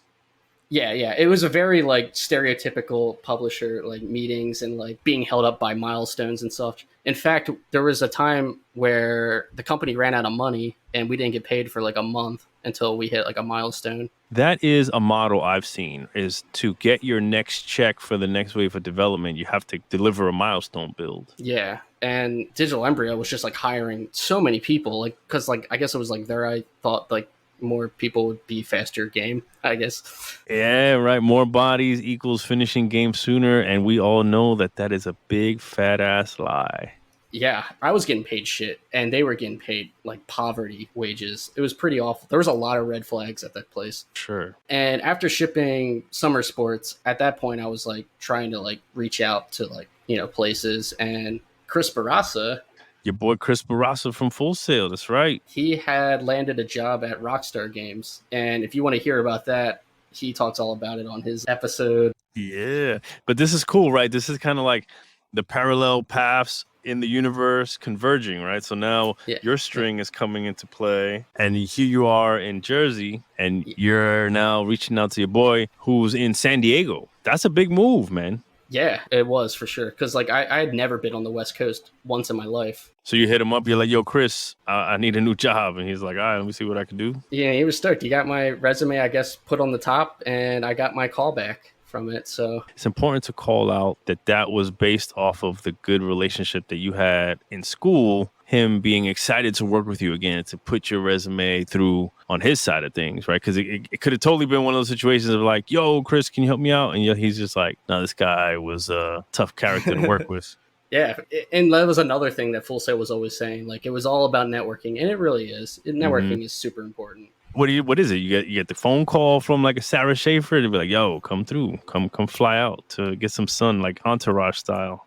Yeah. It was a very like stereotypical publisher like meetings and like being held up by milestones and such. In fact, there was a time where the company ran out of money and we didn't get paid for like a month until we hit like a milestone. That is a model I've seen, is to get your next check for the next wave of development, you have to deliver a milestone build. Yeah. And Digital Embryo was just like hiring so many people, like, because like I guess it was like there I thought like more people would be faster game, I guess. Yeah, right. More bodies equals finishing game sooner, and we all know that that is a big fat ass lie. Yeah, I was getting paid shit, and they were getting paid like poverty wages. It was pretty awful. There was a lot of red flags at that place. Sure. And after shipping Summer Sports, at that point, I was like trying to like reach out to like, you know, places. And Chris Barassa, your boy Chris Barassa from Full Sail, that's right. He had landed a job at Rockstar Games. And if you want to hear about that, he talks all about it on his episode. Yeah, but this is cool, right? This is kind of like the parallel paths in the universe converging, right? So now your string is coming into play, and here you are in Jersey, and you're now reaching out to your boy who's in San Diego. That's a big move, man. Yeah, it was for sure. Because like I had never been on the West Coast once in my life. So you hit him up, you're like, yo, Chris, I need a new job. And he's like, all right, let me see what I can do. Yeah, he was stoked. He got my resume, I guess, put on the top, and I got my call back from it. So it's important to call out that was based off of the good relationship that you had in school, him being excited to work with you again, to put your resume through on his side of things, right? Because it could have totally been one of those situations of like, yo, Chris, can you help me out? And he's just like, no, this guy was a tough character to work with. Yeah, and that was another thing that Full Sail was always saying. Like, it was all about networking, and it really is. Networking is super important. What is it? You get the phone call from like a Sarah Schaefer to be like, yo, come through, come fly out to get some sun, like Entourage style.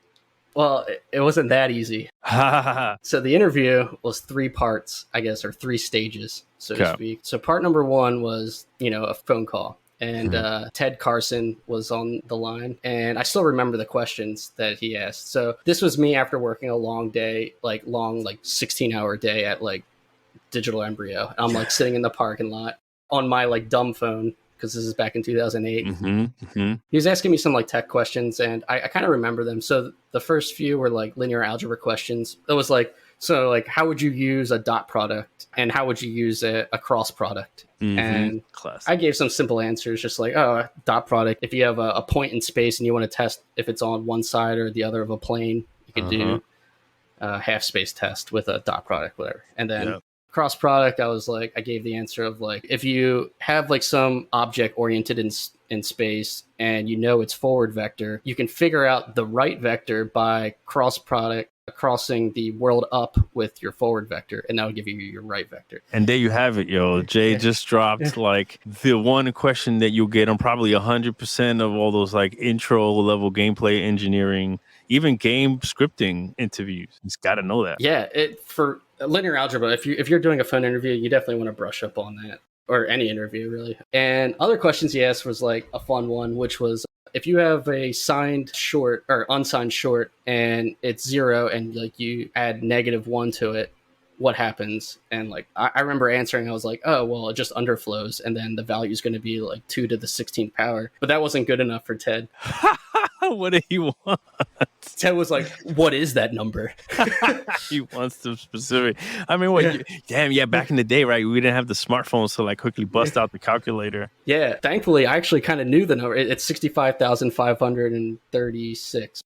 Well, it wasn't that easy. So the interview was 3 parts, I guess, or 3 stages, so to speak. So part number 1 was, you know, a phone call. And Ted Carson was on the line. And I still remember the questions that he asked. So this was me after working a long day, like 16-hour day at like Digital Embryo. I'm like sitting in the parking lot on my like dumb phone, because this is back in 2008. He was asking me some like tech questions, and I kind of remember them. So the first few were like linear algebra questions. It was like, so like, how would you use a dot product, and how would you use a cross product? And I gave some simple answers, just like, oh, dot product. If you have a point in space and you want to test if it's on one side or the other of a plane, you could do a half space test with a dot product, whatever. And then cross product, I gave the answer of like, if you have like some object oriented in space and you know its forward vector, you can figure out the right vector by cross product crossing the world up with your forward vector, and that'll give you your right vector. And there you have it, yo. Jay just dropped like the one question that you'll get on probably 100% of all those like intro level gameplay engineering, even game scripting interviews. You just got to know that. Yeah, for linear algebra, if you're doing a phone interview, you definitely want to brush up on that, or any interview really. And other questions he asked was like a fun one, which was, if you have a signed short or unsigned short and it's 0 and like you add -1 to it, what happens? And like I remember answering, I was like, oh, well, it just underflows, and then the value is going to be like 2 to the 16th power. But that wasn't good enough for Ted. What did he want? Ted was like, what is that number? He wants some specific. I mean, back in the day, right? We didn't have the smartphones to like quickly bust out the calculator. Yeah. Thankfully, I actually kind of knew the number. It's 65,536.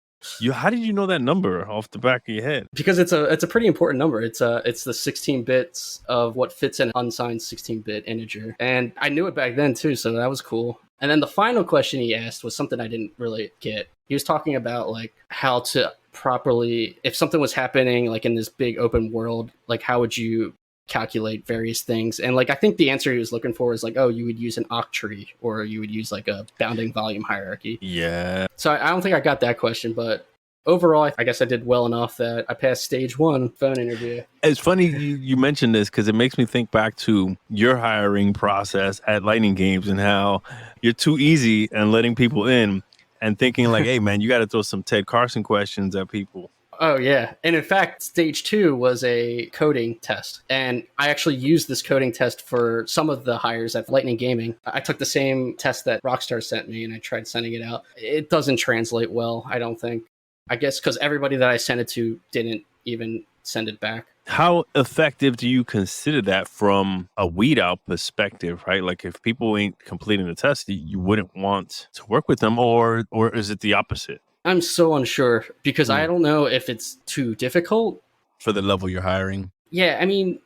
How did you know that number off the back of your head? Because it's a pretty important number. It's the 16 bits of what fits an unsigned 16-bit integer. And I knew it back then too, so that was cool. And then the final question he asked was something I didn't really get. He was talking about like how to properly, if something was happening like in this big open world, like how would you calculate various things. And like I think the answer he was looking for is like, oh, you would use an octree or you would use like a bounding volume hierarchy. Yeah. So I don't think I got that question, but overall, I guess I did well enough that I passed stage 1 phone interview. It's funny you mentioned this because it makes me think back to your hiring process at Lightning Games and how you're too easy and letting people in and thinking like, hey, man, you got to throw some Ted Carson questions at people. Oh, yeah. And in fact, stage 2 was a coding test. And I actually used this coding test for some of the hires at Lightning Gaming. I took the same test that Rockstar sent me and I tried sending it out. It doesn't translate well, I don't think. I guess because everybody that I sent it to didn't even send it back. How effective do you consider that from a weed out perspective, right? Like if people ain't completing the test, you wouldn't want to work with them, or is it the opposite? I'm so unsure because I don't know if it's too difficult. For the level you're hiring? Yeah, I mean,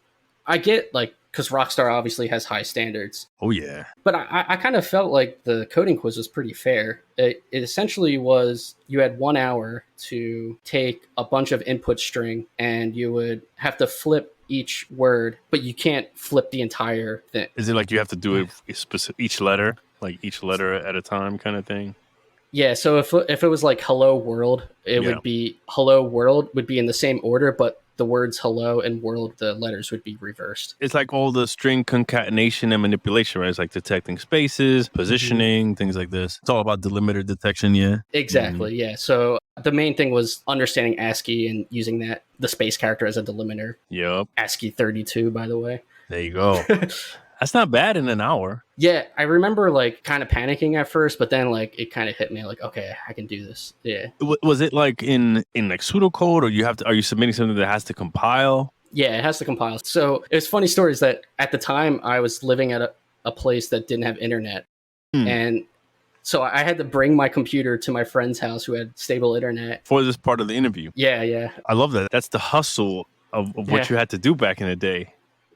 I get like, because Rockstar obviously has high standards. Oh, yeah. But I kind of felt like the coding quiz was pretty fair. It essentially was you had 1 hour to take a bunch of input string and you would have to flip each word, but you can't flip the entire thing. Is it like you have to do it each letter, like each letter at a time kind of thing? Yeah, so if it was like hello world, it would be hello world would be in the same order, but the words hello and world, the letters would be reversed. It's like all the string concatenation and manipulation, right? It's like detecting spaces, positioning, things like this. It's all about delimiter detection, yeah? Exactly, yeah. So the main thing was understanding ASCII and using the space character as a delimiter. Yep. ASCII 32, by the way. There you go. That's not bad in an hour. Yeah, I remember like kind of panicking at first, but then like it kind of hit me like, okay, I can do this. Yeah. Was it like in like pseudocode, or are you submitting something that has to compile? Yeah, it has to compile. So it's funny stories that at the time I was living at a place that didn't have internet. And so I had to bring my computer to my friend's house who had stable internet. For this part of the interview. Yeah. I love that. That's the hustle of what you had to do back in the day.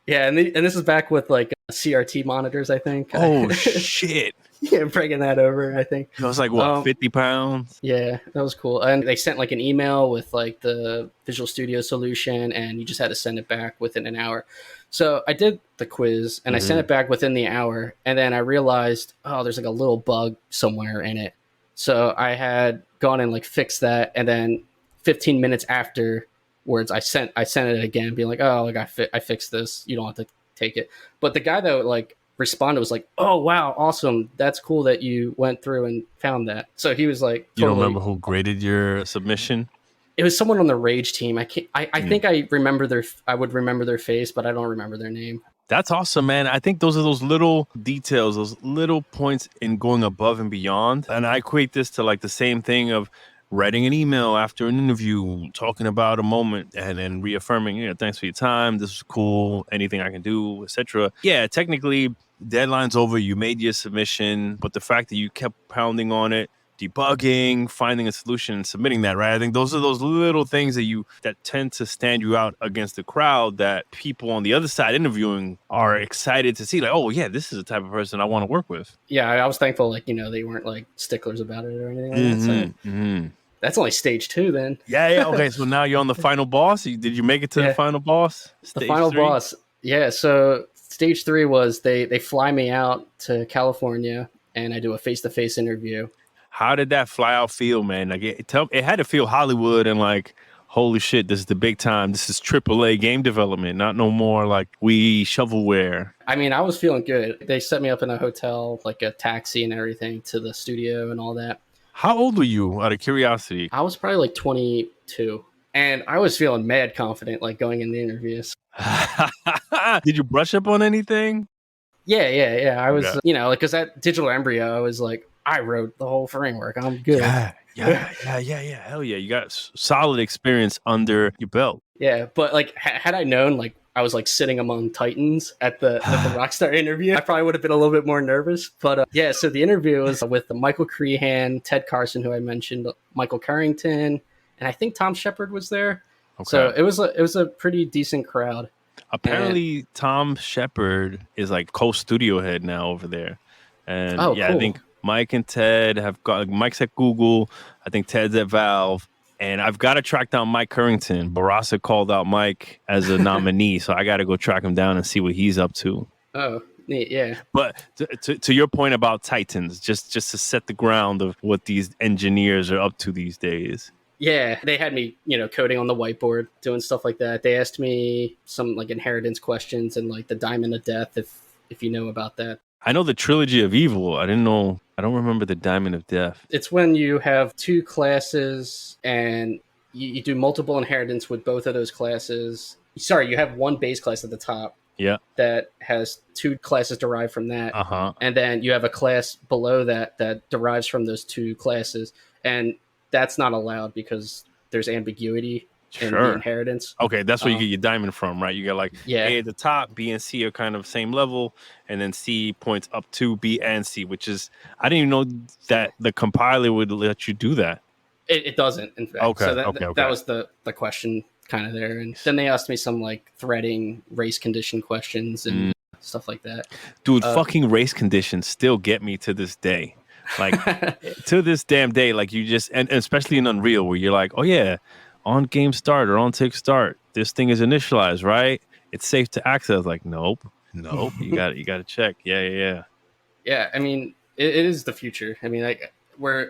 Yeah, and this is back with like CRT monitors, I think. Oh, shit. Yeah, bringing that over, I think. It was like, what, 50 pounds? Yeah, that was cool. And they sent like an email with like the Visual Studio solution, and you just had to send it back within an hour. So I did the quiz, and I sent it back within the hour, and then I realized, oh, there's like a little bug somewhere in it. So I had gone and like fixed that, and then 15 minutes afterwards, I sent it again, being like, oh, like I fixed this. You don't have to take it. But the guy that like responded was like, oh wow, awesome, that's cool that you went through and found that. So he was like, you don't remember who graded your submission? It was someone on the Rage team. I think I would remember their face, but I don't remember their name. That's awesome, man. I think those are those little details, those little points in going above and beyond. And I equate this to like the same thing of writing an email after an interview, talking about a moment, and then reaffirming, thanks for your time, this was cool, anything I can do, etc. Yeah, technically, deadline's over, you made your submission, but the fact that you kept pounding on it, debugging, finding a solution, and submitting that, right? I think those are those little things that tend to stand you out against the crowd that people on the other side interviewing are excited to see, like, oh yeah, this is the type of person I want to work with. Yeah, I was thankful, like, they weren't like sticklers about it or anything like that. So. That's only stage 2 then. Yeah. Okay, so now you're on the final boss. Did you make it to the final boss? The final boss. Yeah, so stage 3 was they fly me out to California and I do a face-to-face interview. How did that fly out feel, man? Like it had to feel Hollywood and like, holy shit, this is the big time. This is AAA game development, not no more like we shovelware. I mean, I was feeling good. They set me up in a hotel, like a taxi and everything to the studio and all that. How old were you, out of curiosity? I was probably like 22. And I was feeling mad confident, like going in the interviews. Did you brush up on anything? Yeah. I was, because at Digital Embryo, I was like, I wrote the whole framework. I'm good. Yeah. Hell yeah. You got solid experience under your belt. Yeah. But like, had I known, like, I was like sitting among Titans at the Rockstar interview, I probably would have been a little bit more nervous. But so the interview was with Michael Crehan, Ted Carson, who I mentioned, Michael Carrington, and I think Tom Shepard was there. Okay. So it was a pretty decent crowd. Apparently, Tom Shepard is like co-studio head now over there. And cool. I think Mike and Ted have got, Mike's at Google. I think Ted's at Valve. And I've got to track down Mike Currington. Barasa called out Mike as a nominee, so I got to go track him down and see what he's up to. Oh, neat, yeah. But to your point about Titans, just to set the ground of what these engineers are up to these days. Yeah, they had me, coding on the whiteboard, doing stuff like that. They asked me some like inheritance questions and like the Diamond of Death, if you know about that. I know the Trilogy of Evil. I don't remember the Diamond of Death. It's when you have two classes and you do multiple inheritance with both of those classes. Sorry, you have one base class at the top. Yeah. That has two classes derived from that. Uh-huh. And then you have a class below that derives from those two classes. And that's not allowed because there's ambiguity in the inheritance. Okay, that's where you get your diamond from, right? You got like A at the top, B and C are kind of same level, and then C points up to B and C, which is, I didn't even know that the compiler would let you do that. It doesn't, in fact. Okay, so okay. That was the question kind of there. And then they asked me some like threading, race condition questions and stuff like that. Dude, fucking race conditions still get me to this day. Like, to this damn day, like you just, and especially in Unreal, where you're like, oh yeah, on game start or on tick start, this thing is initialized, right? It's safe to access. Like, nope. You got to check. Yeah. I mean, it is the future. I mean, like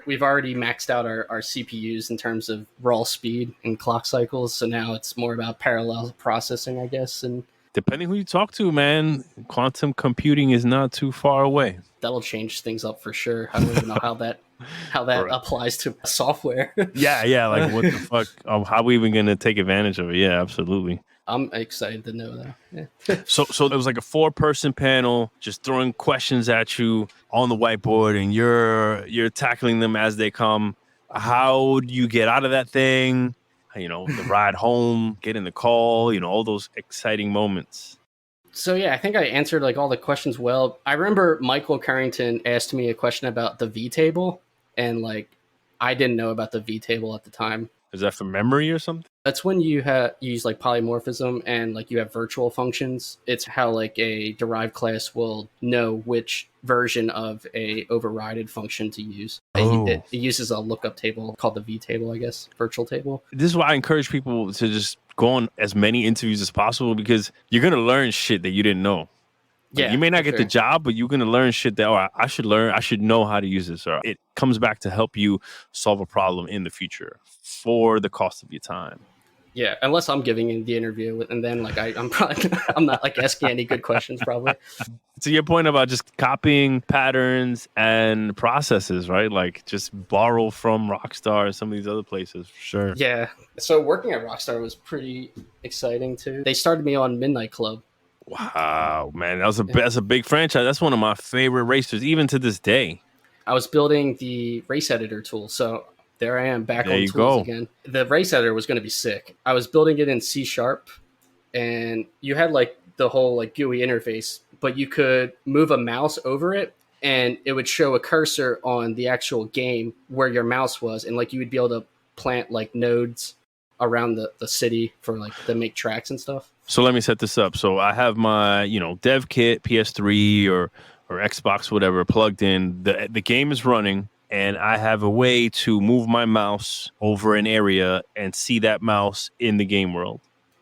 we've already maxed out our CPUs in terms of raw speed and clock cycles. So now it's more about parallel processing, I guess. And depending who you talk to, man, quantum computing is not too far away. That'll change things up for sure. I don't even know how that applies to software. Yeah. Like, what the fuck? How are we even going to take advantage of it? Yeah, absolutely. I'm excited to know that. Yeah. So it was like a 4-person panel, just throwing questions at you on the whiteboard, and you're tackling them as they come. How do you get out of that thing? The ride home, getting the call, all those exciting moments. So yeah, I think I answered like all the questions well. I remember Michael Carrington asked me a question about the V table, and like I didn't know about the V table at the time. Is that from memory or something? That's when you use like polymorphism and like you have virtual functions. It's how like a derived class will know which version of a overrided function to use. It uses a lookup table called the V table, I guess, virtual table. This is why I encourage people to just go on as many interviews as possible, because you're going to learn shit that you didn't know. You may not get the job, but you're going to learn shit that, I should know how to use this. Or it comes back to help you solve a problem in the future for the cost of your time. Yeah, unless I'm giving you the interview, and then like I'm not like asking any good questions probably. To your point about just copying patterns and processes, right? Like just borrow from Rockstar and some of these other places, for sure. Yeah. So working at Rockstar was pretty exciting too. They started me on Midnight Club. Wow, man, that's a big franchise. That's one of my favorite racers, even to this day. I was building the race editor tool, so there I am back on tools again. The race editor was going to be sick. I was building it in C#, and you had like the whole like GUI interface, but you could move a mouse over it, and it would show a cursor on the actual game where your mouse was, and like you would be able to plant like nodes around the city for like to make tracks and stuff. So let me set this up. So I have my dev kit, PS3 or Xbox, whatever, plugged in. The game is running, and I have a way to move my mouse over an area and see that mouse in the game world,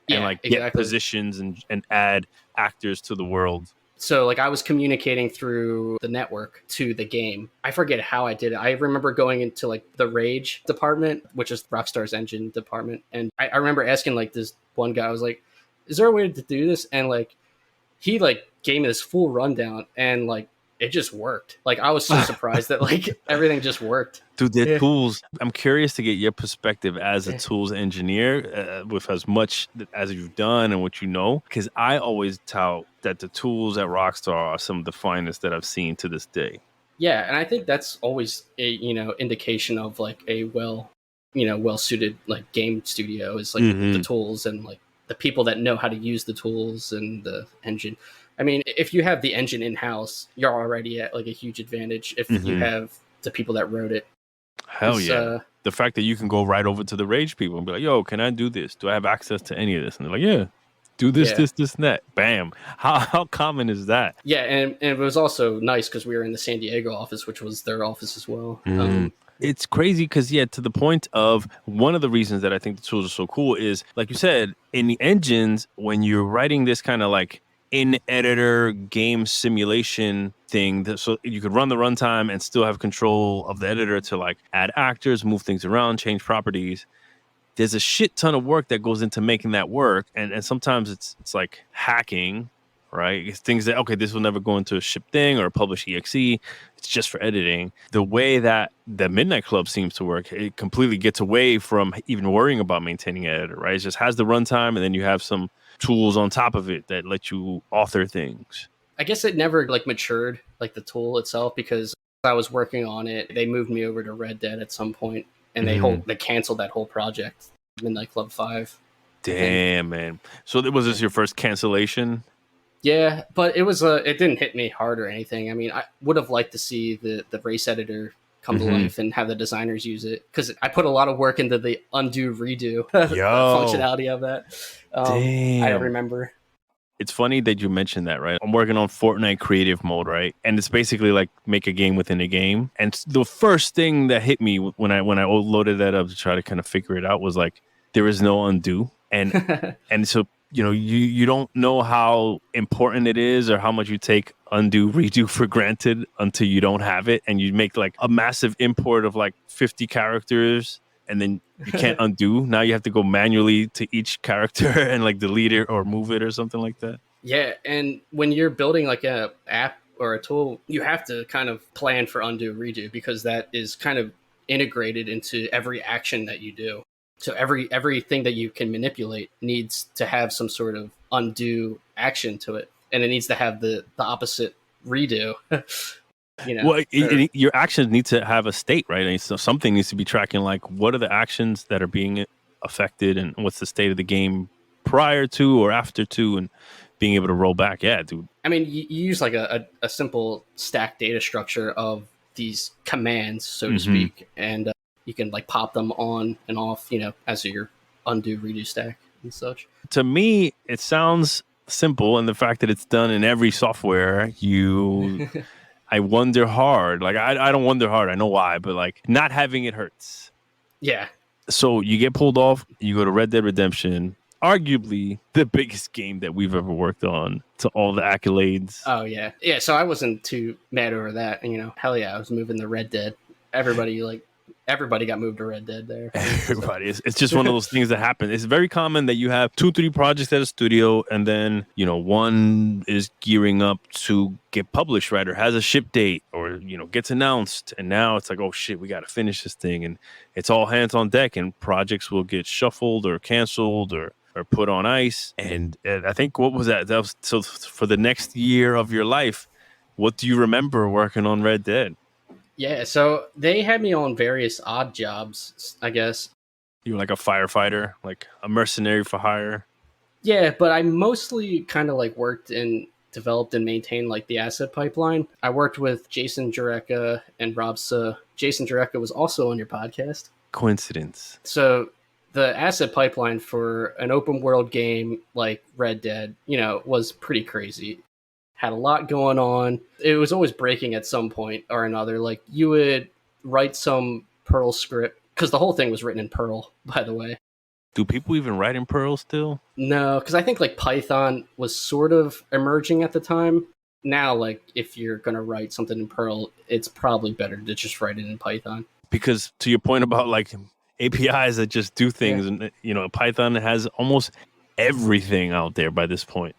and like get positions and add actors to the world. So like I was communicating through the network to the game. I forget how I did it. I remember going into like the Rage department, which is Rockstar's engine department. And I remember asking like this one guy, I was like, is there a way to do this? And like, he like gave me this full rundown, and like, it just worked. Like I was so surprised that like everything just worked. Dude, the tools. I'm curious to get your perspective as a tools engineer with as much as you've done and what you know, because I always tout that the tools at Rockstar are some of the finest that I've seen to this day. Yeah, and I think that's always a indication of like a well suited like game studio is like the tools and like the people that know how to use the tools and the engine. I mean, if you have the engine in-house, you're already at like a huge advantage if you have the people that wrote it. Hell yeah. The fact that you can go right over to the Rage people and be like, yo, can I do this? Do I have access to any of this? And they're like, yeah, do this, this, and that. Bam. How common is that? Yeah, and it was also nice because we were in the San Diego office, which was their office as well. It's crazy because, yeah, to the point of one of the reasons that I think the tools are so cool is, like you said, in the engines, when you're writing this kind of like in-editor game simulation thing, so you could run the runtime and still have control of the editor to like add actors, move things around, change properties. There's a shit ton of work that goes into making that work. And sometimes it's like hacking, right? It's things that, okay, this will never go into a ship thing or a publish exe. It's just for editing. The way that the Midnight Club seems to work, it completely gets away from even worrying about maintaining an editor, right? It just has the runtime, and then you have some tools on top of it that let you author things. I guess it never like matured, like the tool itself, because I was working on it. They moved me over to Red Dead at some point, and they canceled that whole project, Midnight Club 5. Damn, man. So was this your first cancellation? Yeah, but it didn't hit me hard or anything. I mean, I would have liked to see the race editor come to life and have the designers use it, because I put a lot of work into the undo redo functionality of that. Damn. I remember. It's funny that you mentioned that, right? I'm working on Fortnite creative mode, right? And it's basically like make a game within a game. And the first thing that hit me when I loaded that up to try to kind of figure it out was like, there is no undo. And and so, you know, you don't know how important it is or how much you take undo redo for granted until you don't have it. And you make like a massive import of like 50 characters, and then you can't undo. Now you have to go manually to each character and like delete it or move it or something like that. Yeah, and when you're building like a app or a tool, you have to kind of plan for undo redo, because that is kind of integrated into every action that you do. So everything that you can manipulate needs to have some sort of undo action to it, and it needs to have the opposite redo. You know, well, your actions need to have a state, right? And so something needs to be tracking, like, what are the actions that are being affected, and what's the state of the game prior to or after to, and being able to roll back. Yeah, dude. I mean, you use like a simple stack data structure of these commands, so to speak, and you can like pop them on and off, you know, as your undo redo stack and such. To me, it sounds simple, and the fact that it's done in every software, I wonder hard. Like, I don't wonder hard. I know why, but like not having it hurts. Yeah. So you get pulled off, you go to Red Dead Redemption, arguably the biggest game that we've ever worked on, to all the accolades. Oh, yeah. Yeah, so I wasn't too mad over that. You know, hell yeah, I was moving to Red Dead. Everybody got moved to Red Dead there. Everybody. It's just one of those things that happen. It's very common that you have 2-3 projects at a studio, and then, you know, one is gearing up to get published, right? Or has a ship date, or, you know, gets announced. And now it's like, oh shit, we got to finish this thing. And it's all hands on deck, and projects will get shuffled or canceled or put on ice. And I think, what was that? That was, so for the next year of your life, what do you remember working on Red Dead? Yeah, so they had me on various odd jobs, I guess. You were like a firefighter, like a mercenary for hire? Yeah, but I mostly kind of like worked and developed and maintained like the asset pipeline. I worked with Jason Jureka and Rob Suh. Jason Jureka was also on your podcast. Coincidence. So the asset pipeline for an open world game like Red Dead, you know, was pretty crazy. Had a lot going on. It was always breaking at some point or another. Like, you would write some Perl script, because the whole thing was written in Perl, by the way. Do people even write in Perl still? No, because I think like Python was sort of emerging at the time. Now, like, if you're going to write something in Perl, it's probably better to just write it in Python. Because to your point about like APIs that just do things, and, you know, Python has almost everything out there by this point.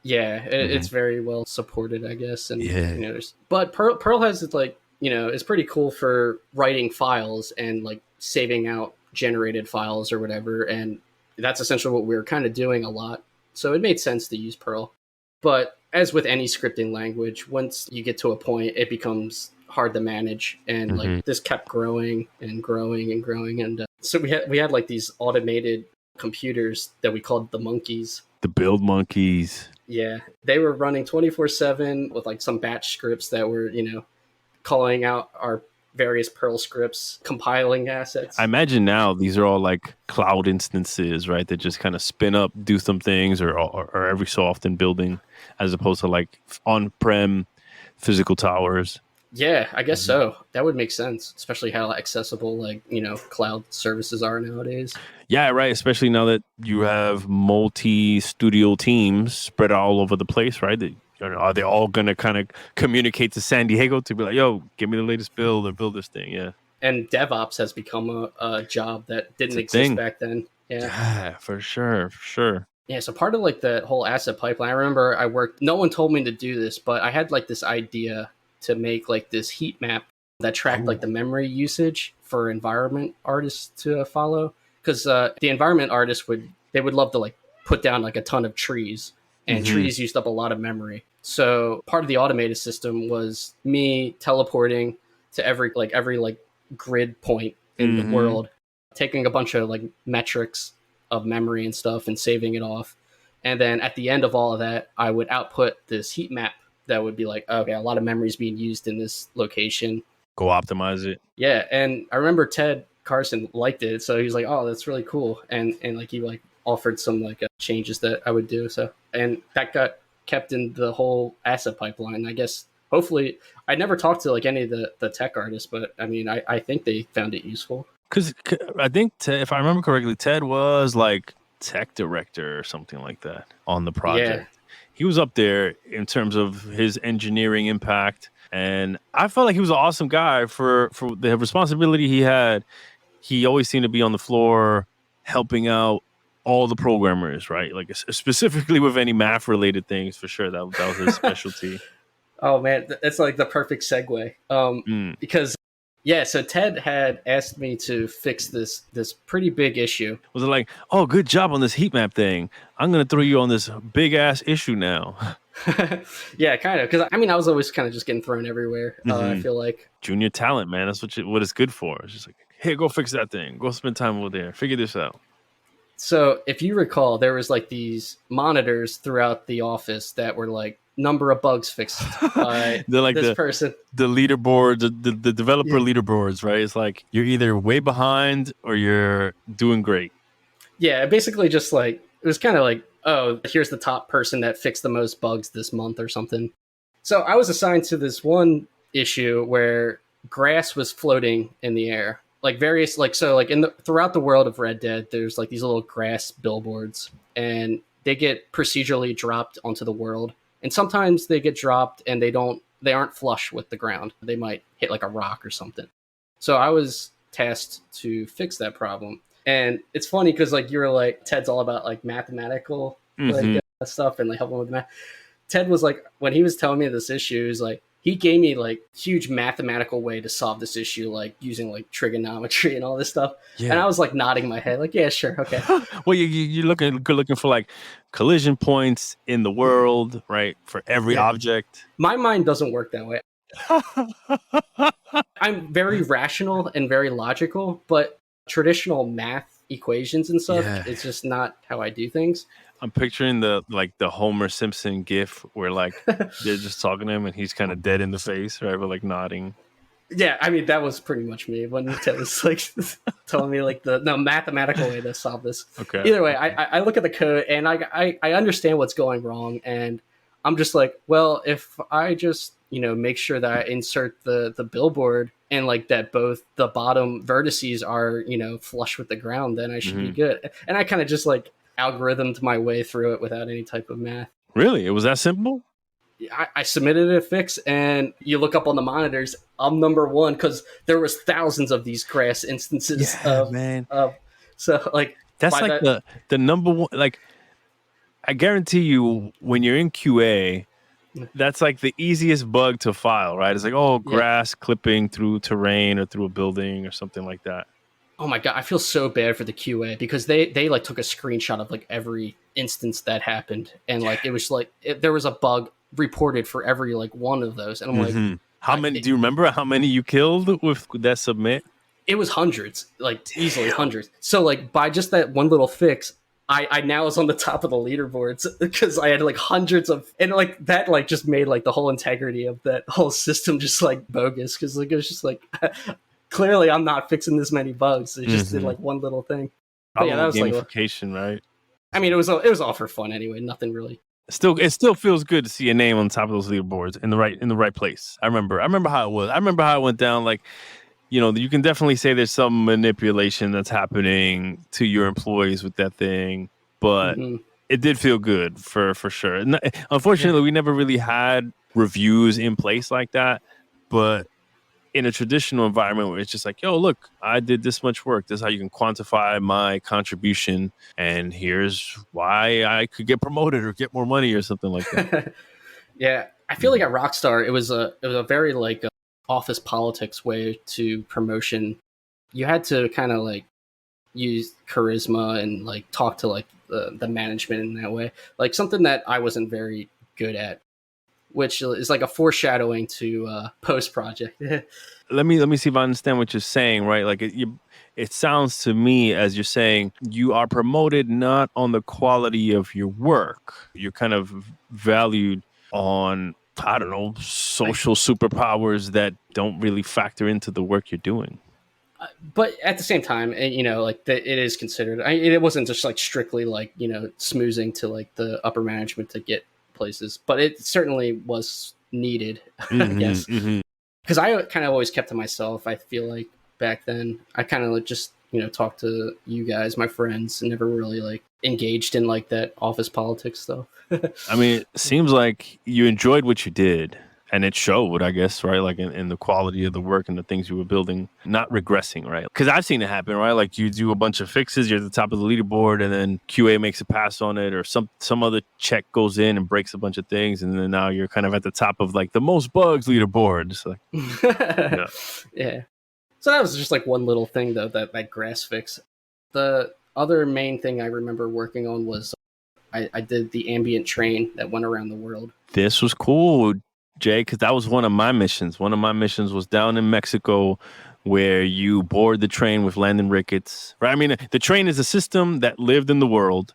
Yeah, it's very well supported, I guess. And you know, but Perl has like, you know, it's pretty cool for writing files and like saving out generated files or whatever. And that's essentially what we were kind of doing a lot. So it made sense to use Perl. But as with any scripting language, once you get to a point, it becomes hard to manage. And like this kept growing and growing and growing. And so we had like these automated computers that we called the monkeys. The build monkeys. Yeah, they were running 24/7 with like some batch scripts that were, you know, calling out our various Perl scripts, compiling assets. I imagine now these are all like cloud instances, right? That just kind of spin up, do some things, or every so often building, as opposed to like on-prem physical towers. Yeah, I guess Mhm. so. That would make sense, especially how accessible like, cloud services are nowadays. Yeah, right. Especially now that you have multi-studio teams spread all over the place, right? Are they all going to kind of communicate to San Diego to be like, "Yo, give me the latest build or build this thing"? Yeah, And DevOps has become a job that it's didn't a exist thing. back then. Yeah. Yeah, for sure, for sure. Yeah, so part of like the whole asset pipeline, I remember no one told me to do this, but I had like this idea to make like this heat map that tracked like Oh, the memory usage for environment artists to follow. Because the environment artists they would love to like put down like a ton of trees, and hmm trees used up a lot of memory. So part of the automated system was me teleporting to every grid point in the hmm world, taking a bunch of like metrics of memory and stuff and saving it off. And then at the end of all of that, I would output this heat map that would be like, okay, a lot of memory is being used in this location. Go optimize it. Yeah, and I remember Ted Carson liked it, so he was like, "Oh, that's really cool," and like he like offered some like changes that I would do. So and that got kept in the whole asset pipeline. I guess hopefully I never talked to like any of the tech artists, but I mean I think they found it useful. Because I think, if I remember correctly, Ted was like tech director or something like that on the Yeah, project. He was up there in terms of his engineering impact, and I felt like he was an awesome guy for the responsibility he had. He always seemed to be on the floor helping out all the programmers, right? Like specifically with any math related things, for sure. That was his specialty. oh man, that's like the perfect segue. Mm. Because yeah, so Ted had asked me to fix this pretty big issue. Was it like, oh, good job on this heat map thing? I'm gonna throw you on this big ass issue now. Yeah, kind of. Because I mean, I was always kind of just getting thrown everywhere. I feel like. Junior talent, man. That's what it's good for. It's just like, hey, go fix that thing. Go spend time over there. Figure this out. So if you recall, there was like these monitors throughout the office that were like number of bugs fixed by They're like this person. the leaderboards, the developer Yeah. leaderboards, right? It's like you're either way behind or you're doing great. Yeah, basically just like it was kind of like, oh, here's the top person that fixed the most bugs this month or something. So I was assigned to this one issue where grass was floating in the air. Like various like so like in the throughout the world of Red Dead, there's like these little grass billboards and they get procedurally dropped onto the world. And sometimes they get dropped and they aren't flush with the ground. They might hit like a rock or something. So I was tasked to fix that problem. And it's funny because like you're like Ted's all about like mathematical Mm-hmm. stuff and like helping with math. Ted was like when he was telling me this issue, is like he gave me like huge mathematical way to solve this issue, like using like trigonometry and all this stuff. Yeah. And I was like nodding my head, like, yeah, sure, okay. Well, you're looking for like collision points in the world, right? For every Yeah. object. My mind doesn't work that way. I'm very rational and very logical, but traditional math equations and stuff, Yeah. it's just not how I do things. I'm picturing the Homer Simpson gif where like they're just talking to him and he's kind of dead in the face, right? But like nodding. Yeah, I mean that was pretty much me when Ted was like telling me like the mathematical way to solve this. Okay. Either way, I look at the code and I understand what's going wrong, and I'm just like, well, if I just make sure that I insert the billboard and like that both the bottom vertices are flush with the ground, then I should be good. And I kind of just like algorithmed my way through it without any type of math. Really? It was that simple? I submitted a fix, and you look up on the monitors, I'm number one because there was thousands of these grass instances man. So like That's like the number one. Like, I guarantee you, when you're in QA, that's like the easiest bug to file, right? It's like, oh, grass clipping through terrain or through a building or something like that. Oh my god, I feel so bad for the QA because they like took a screenshot of like every instance that happened, and like it was like there was a bug reported for every like one of those, and I'm like, how many? Do you remember how many you killed with that submit? It was hundreds, like easily hundreds. So like by just that one little fix, I now was on the top of the leaderboards because I had like hundreds of, and like that like just made like the whole integrity of that whole system just like bogus because like it was just like clearly I'm not fixing this many bugs. It just did like one little thing. But yeah, that was gamification, like right? I mean, it was all for fun anyway. Nothing really It still feels good to see a name on top of those leaderboards in the right place. I remember how it was. I remember how it went down. Like, you can definitely say there's some manipulation that's happening to your employees with that thing, but it did feel good for sure. And unfortunately, we never really had reviews in place like that, but in a traditional environment where it's just like, yo, look, I did this much work. This is how you can quantify my contribution. And here's why I could get promoted or get more money or something like that. Yeah. I feel like at Rockstar, it was a very like office politics way to promotion. You had to kind of like use charisma and like talk to like the management in that way. Like something that I wasn't very good at, which is like a foreshadowing to post project. Let me see if I understand what you're saying, right? Like it sounds to me as you're saying you are promoted not on the quality of your work. You're kind of valued on, I don't know, social superpowers that don't really factor into the work you're doing. But at the same time, like it is considered. It wasn't just like strictly like smoozing to like the upper management to get places, but it certainly was needed, I guess. Because I kind of always kept to myself. I feel like back then I kind of like just talked to you guys, my friends, and never really like engaged in like that office politics stuff. I mean, it seems like you enjoyed what you did, and it showed, I guess, right? Like in the quality of the work and the things you were building, not regressing, right? Because I've seen it happen, right? Like you do a bunch of fixes, you're at the top of the leaderboard, and then QA makes a pass on it, or some other check goes in and breaks a bunch of things, and then now you're kind of at the top of like the most bugs leaderboard. It's like, yeah. So that was just like one little thing though, that grass fix. The other main thing I remember working on was I did the ambient train that went around the world. This was cool, Jay, because that was one of my missions. One of my missions was down in Mexico where you board the train with Landon Ricketts, right? I mean, the train is a system that lived in the world.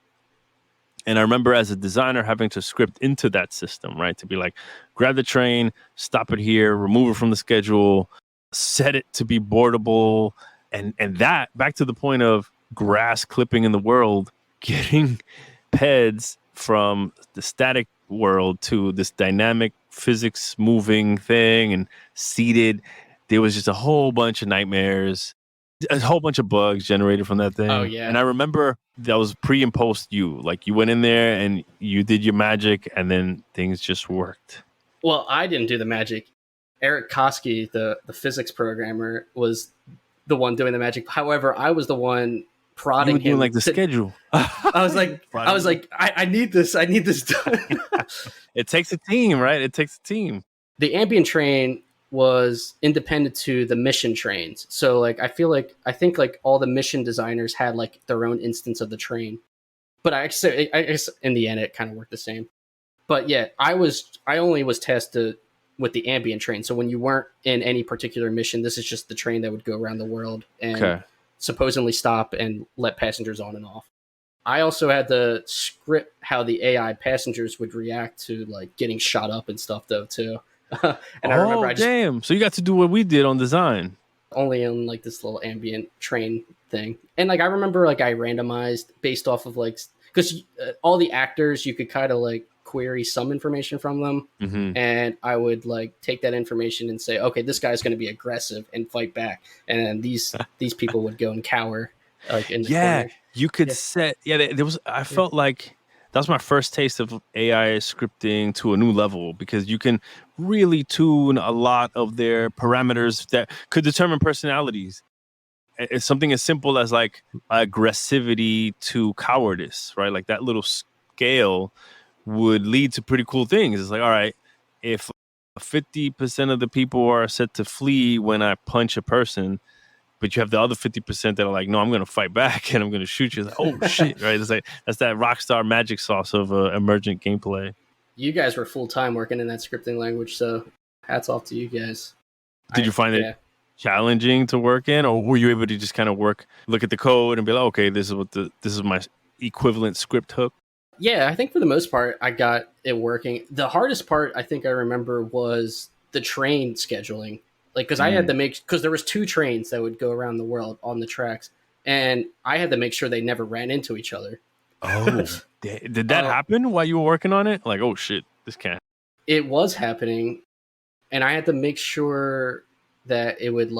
And I remember as a designer having to script into that system, right? To be like, grab the train, stop it here, remove it from the schedule, set it to be boardable. And that, back to the point of grass clipping in the world, getting PEDs from the static world to this dynamic physics moving thing and seated. There was just a whole bunch of nightmares, a whole bunch of bugs generated from that thing. Oh, yeah. And I remember that was pre and post you. Like you went in there and you did your magic and then things just worked. Well, I didn't do the magic. Eric Koski, the physics programmer, was the one doing the magic. However, I was the one prodding him. Doing like the schedule. I was like, I need this. I need this done. It takes a team, right? It takes a team. The ambient train was independent to the mission trains. So like, I think like all the mission designers had like their own instance of the train. But I guess in the end, it kind of worked the same. But yeah, I only was tasked with the ambient train. So when you weren't in any particular mission, this is just the train that would go around the world and supposedly stop and let passengers on and off. I also had to script how the AI passengers would react to like getting shot up and stuff though too. And I remember damn. So you got to do what we did on design. Only on like this little ambient train thing. And like I remember like I randomized based off of like, because all the actors you could kind of like query some information from them, and I would like take that information and say, okay, this guy's going to be aggressive and fight back, and then these people would go and cower like in the corner. You could set there was I felt like that was my first taste of AI scripting to a new level, because you can really tune a lot of their parameters that could determine personalities. It's something as simple as like aggressivity to cowardice, right? Like that little scale would lead to pretty cool things. It's like, all right, if 50% of the people are set to flee when I punch a person, but you have the other 50% that are like, no, I'm going to fight back and I'm going to shoot you. It's like, oh shit, right? It's like, that's that Rockstar magic sauce of emergent gameplay. You guys were full-time working in that scripting language, so hats off to you guys. Did you find it challenging to work in, or were you able to just kind of look at the code and be like, okay, this is my equivalent script hook? Yeah, I think for the most part, I got it working. The hardest part, I think I remember, was the train scheduling. Like, because I had to because there was 2 trains that would go around the world on the tracks, and I had to make sure they never ran into each other. Oh. Did that happen while you were working on it? Like, oh shit, this can't. It was happening, and I had to make sure that it would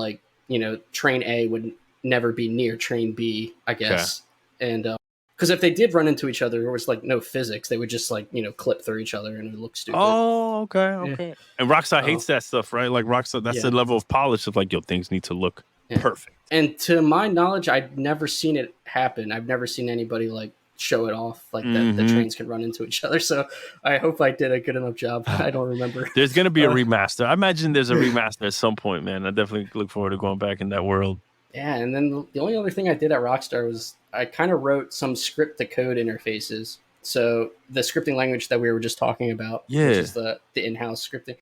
train A would never be near train B, I guess. Okay. And because if they did run into each other, there was no physics. They would just clip through each other and it would look stupid. Oh, okay. Yeah. And Rockstar hates that stuff, right? Like Rockstar, that's the level of polish of things need to look perfect. And to my knowledge, I've never seen it happen. I've never seen anybody show it off that the trains can run into each other. So I hope I did a good enough job. I don't remember. There's going to be a remaster. I imagine there's a remaster at some point, man. I definitely look forward to going back in that world. Yeah, and then the only other thing I did at Rockstar was I kind of wrote some script to code interfaces. So the scripting language that we were just talking about, which is the in-house scripting,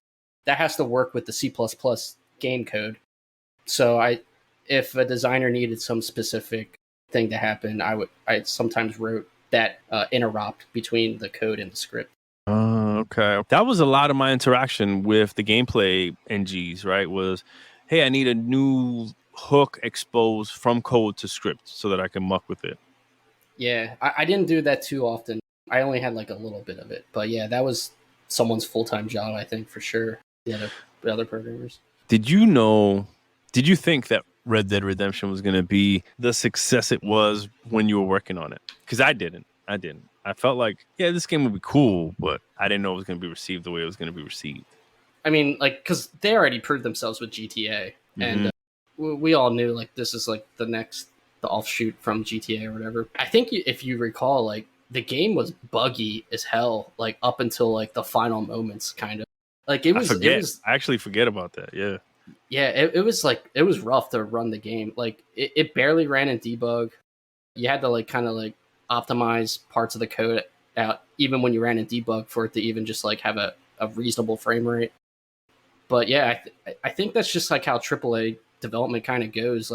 that has to work with the C++ game code. So if a designer needed some specific thing to happen, I sometimes wrote that interop between the code and the script. Okay. That was a lot of my interaction with the gameplay NGs, right? Was, hey, I need a new hook exposed from code to script so that I can muck with it. Yeah, I didn't do that too often. I only had a little bit of it. But yeah, that was someone's full-time job, I think, for sure. The other programmers. Did you think that Red Dead Redemption was going to be the success it was when you were working on it? Because I didn't. I felt like, yeah, this game would be cool, but I didn't know it was going to be received the way it was going to be received. I mean, because they already proved themselves with GTA, and we all knew this is the offshoot from GTA or whatever. I think if you recall, the game was buggy as hell, up until the final moments, kind of. I actually forget about that. Yeah. Yeah, it was rough to run the game. It barely ran in debug. You had to optimize parts of the code out, even when you ran in debug, for it to even just have a reasonable frame rate. But yeah, I think that's just how AAA development kind of goes.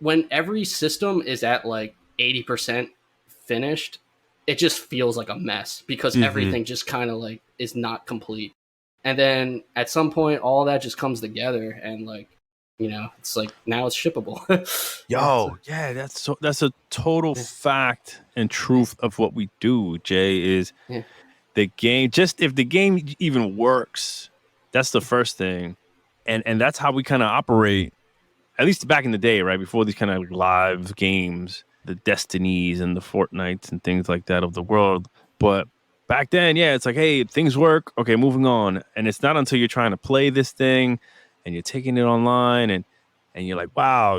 When every system is at 80% finished, it just feels like a mess because everything just kind of is not complete. And then at some point, all that just comes together, and it's now it's shippable. Yeah, that's a total fact and truth of what we do. Jay, is the game. Just if the game even works, that's the first thing, and that's how we kind of operate. At least back in the day, right before these kind of live games, the Destinies and the Fortnites and things like that of the world, but. Back then, yeah, it's hey, things work. Okay, moving on. And it's not until you're trying to play this thing and you're taking it online and you're like, wow,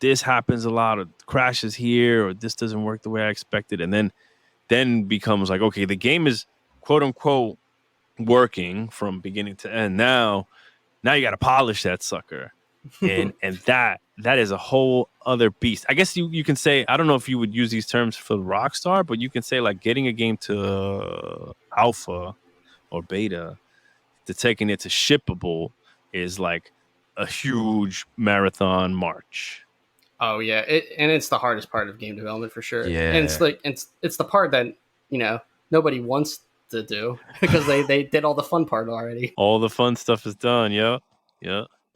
this happens a lot of crashes here, or this doesn't work the way I expected. And then becomes okay, the game is quote unquote working from beginning to end. Now you got to polish that sucker. and that is a whole other beast. I guess you can say, I don't know if you would use these terms for Rockstar, but you can say getting a game to alpha or beta to taking it to shippable is a huge marathon march. Oh yeah, and it's the hardest part of game development for sure. Yeah, and it's the part that nobody wants to do because they did all the fun part already. All the fun stuff is done. Yeah.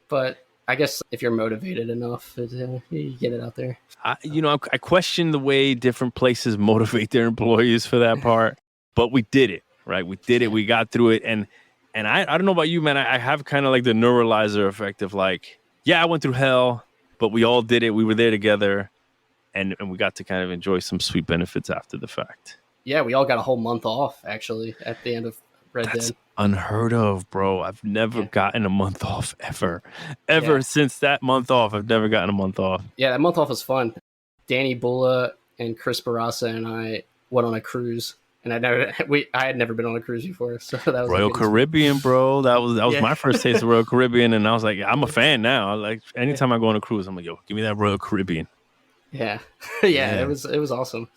But I guess if you're motivated enough, you get it out there. I question the way different places motivate their employees for that part, but we did it, right? We did it. We got through it. And I don't know about you, man. I have kind of the neuralizer effect of yeah, I went through hell, but we all did it. We were there together, and we got to kind of enjoy some sweet benefits after the fact. Yeah, we all got a whole month off, actually, at the end of Red Dead. Unheard of, bro. I've never gotten a month off ever since that month off. I've never gotten a month off. Yeah, that month off was fun. Danny Bulla and Chris Barassa and I went on a cruise, and I had never been on a cruise before, so that was Royal Caribbean, bro. That was my first taste of Royal Caribbean, and I was I'm a fan now. Anytime I go on a cruise, I'm yo, give me that Royal Caribbean. Yeah. It was awesome.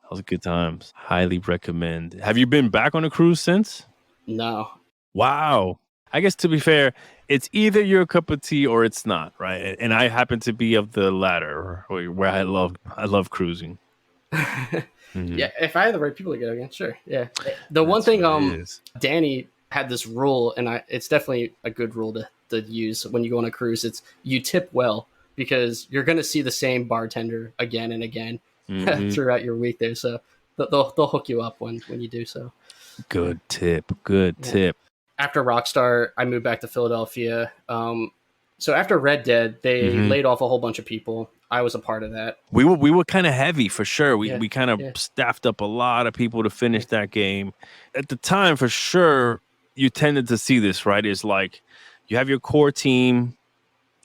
That was good times. Highly recommend. Have you been back on a cruise since? No. Wow. I guess to be fair, it's either your cup of tea or it's not, right? And I happen to be of the latter, where I love cruising. Yeah, if I had the right people to go again, sure. Yeah. The one thing Danny had this rule, and it's definitely a good rule to use when you go on a cruise. It's you tip well, because you're going to see the same bartender again and again throughout your week there. So they'll hook you up when you do so. Good tip. Good Yeah. tip. After Rockstar, I moved back to Philadelphia. So after Red Dead, they laid off a whole bunch of people. I was a part of that. We were kind of heavy for sure. We kind of Yeah. staffed up a lot of people to finish that game. At the time, for sure, you tended to see this, right? It's like you have your core team,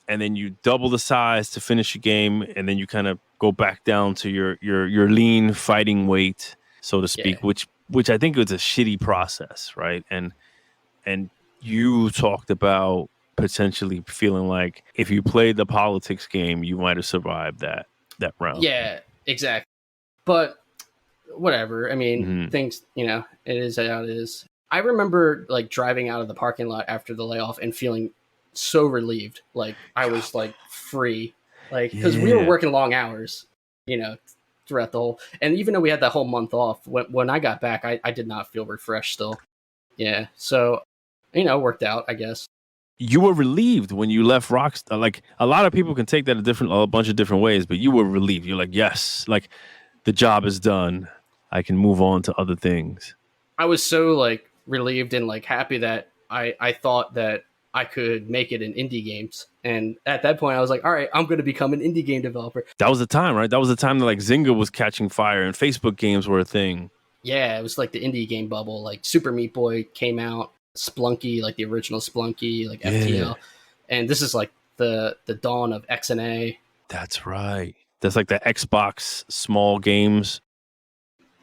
and then you double the size to finish a game, and then you kind of go back down to your lean fighting weight, so to speak, Yeah. which I think was a shitty process, right? And you talked about potentially feeling like if you played the politics game, you might have survived that round. Yeah, exactly. But whatever. I mean, things, it is how it is. I remember like driving out of the parking lot after the layoff and feeling so relieved. Like I was like free, like because we were working long hours, throughout the whole. And even though we had that whole month off, when I got back, I did not feel refreshed still. Yeah, so worked out, I guess. You were relieved when you left Rockstar. Like a lot of people can take that a bunch of different ways, but you were relieved. You're like, yes, like the job is done. I can move on to other things. I was so like relieved and like happy that I thought that I could make it in indie games. And at that point I was like, all right, I'm going to become an indie game developer. That was the time, right? That was the time that like Zynga was catching fire and Facebook games were a thing. Yeah, it was like the indie game bubble. Like Super Meat Boy came out, Splunky, like the original Splunky, like FTL. And this is like the dawn of XNA. That's right. That's like the Xbox small games.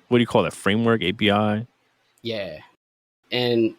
What do you call that? Framework, API? Yeah. And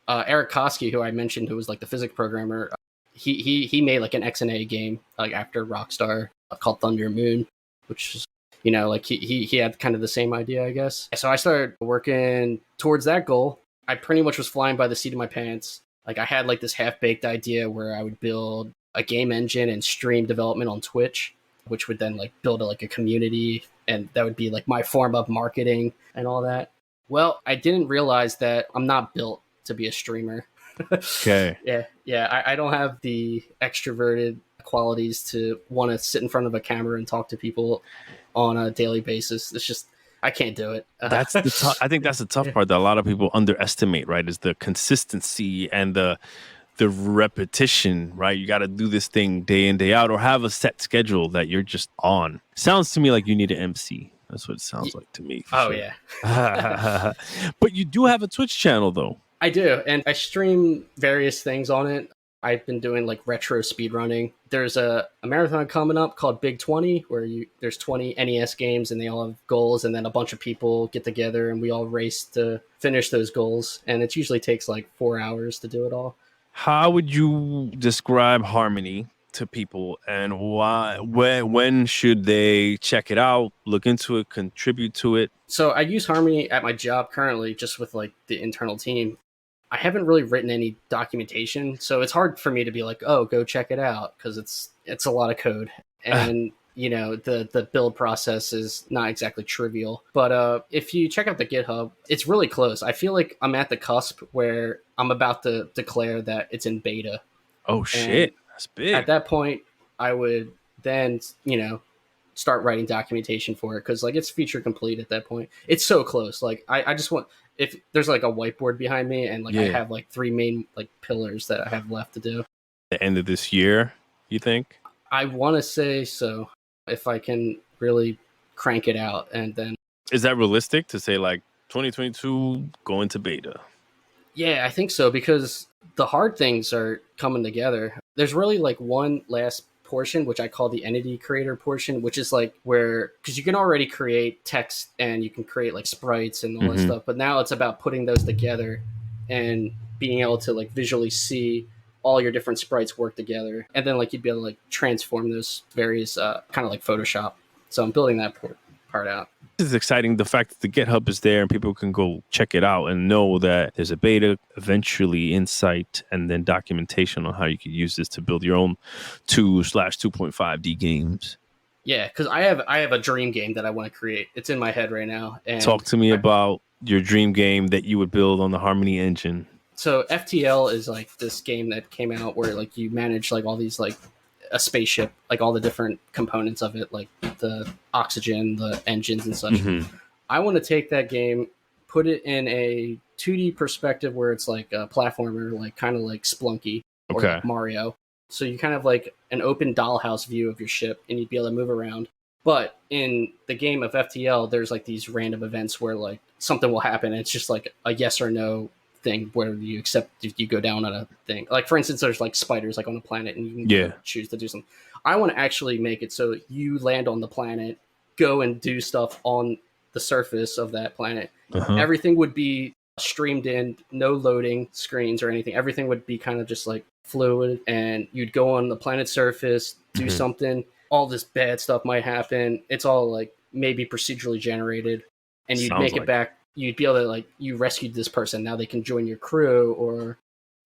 Eric Koski, who I mentioned, who was like the physics programmer, he made like an XNA game like after Rockstar called Thunder Moon, which is, like he had kind of the same idea, I guess. So I started working towards that goal. I pretty much was flying by the seat of my pants. Like I had like this half-baked idea where I would build a game engine and stream development on Twitch, which would then like build a community, and that would be like my form of marketing and all that. Well, I didn't realize that I'm not built to be a streamer. Okay. Yeah. I don't have the extroverted qualities to want to sit in front of a camera and talk to people on a daily basis. It's just, I can't do it. That's I think that's the tough part that a lot of people underestimate, right? Is the consistency and the repetition, right? You got to do this thing day in, day out, or have a set schedule that you're just on. Sounds to me like you need an MC. That's what it sounds like to me. Oh, sure. yeah. But you do have a Twitch channel, though. I do, and I stream various things on it. I've been doing like retro speedrunning. There's a marathon coming up called Big 20, where there's 20 NES games and they all have goals, and then a bunch of people get together and we all race to finish those goals. And it usually takes like 4 hours to do it all. How would you describe Harmony to people, and why? When should they check it out, look into it, contribute to it? So I use Harmony at my job currently, just with like the internal team. I haven't really written any documentation, so it's hard for me to be like, oh, go check it out, because it's a lot of code. And the build process is not exactly trivial. But if you check out the GitHub, it's really close. I feel like I'm at the cusp where I'm about to declare that it's in beta. Oh, shit. That's big. At that point, I would then, start writing documentation for it, because like it's feature complete at that point. It's so close. Like I just want, if there's like a whiteboard behind me and like I have like 3 main like pillars that I have left to do. The end of this year, you think? I want to say so, if I can really crank it out. And then is that realistic to say like 2022 going to beta? Yeah, I think so, because the hard things are coming together. There's really like one last portion, which I call the entity creator portion, which is like where, because you can already create text and you can create like sprites and all that stuff, but now it's about putting those together and being able to like visually see all your different sprites work together, and then like you'd be able to like transform those various kind of like Photoshop. So I'm building that part out. This is exciting. The fact that the GitHub is there and people can go check it out and know that there's a beta, eventually insight, and then documentation on how you could use this to build your own 2/2.5D games. Yeah, because I have a dream game that I want to create. It's in my head right now. And talk to me about your dream game that you would build on the Harmony engine. So FTL is like this game that came out where like you manage like all these like a spaceship, like all the different components of it, like the oxygen, the engines and such. I want to take that game, put it in a 2D perspective where it's like a platformer, like kind of like Splunky or Okay. like Mario. So you kind of like an open dollhouse view of your ship, and you'd be able to move around. But in the game of FTL, there's like these random events where like something will happen, and it's just like a yes or no thing where you accept if you go down on a thing. Like for instance, there's like spiders like on a planet, and you can choose to do something. I want to actually make it so you land on the planet, go and do stuff on the surface of that planet. Everything would be streamed in, no loading screens or anything. Everything would be kind of just like fluid, and you'd go on the planet's surface, do something. All this bad stuff might happen. It's all like maybe procedurally generated, and you'd make it back. You'd be able to like, you rescued this person, now they can join your crew, or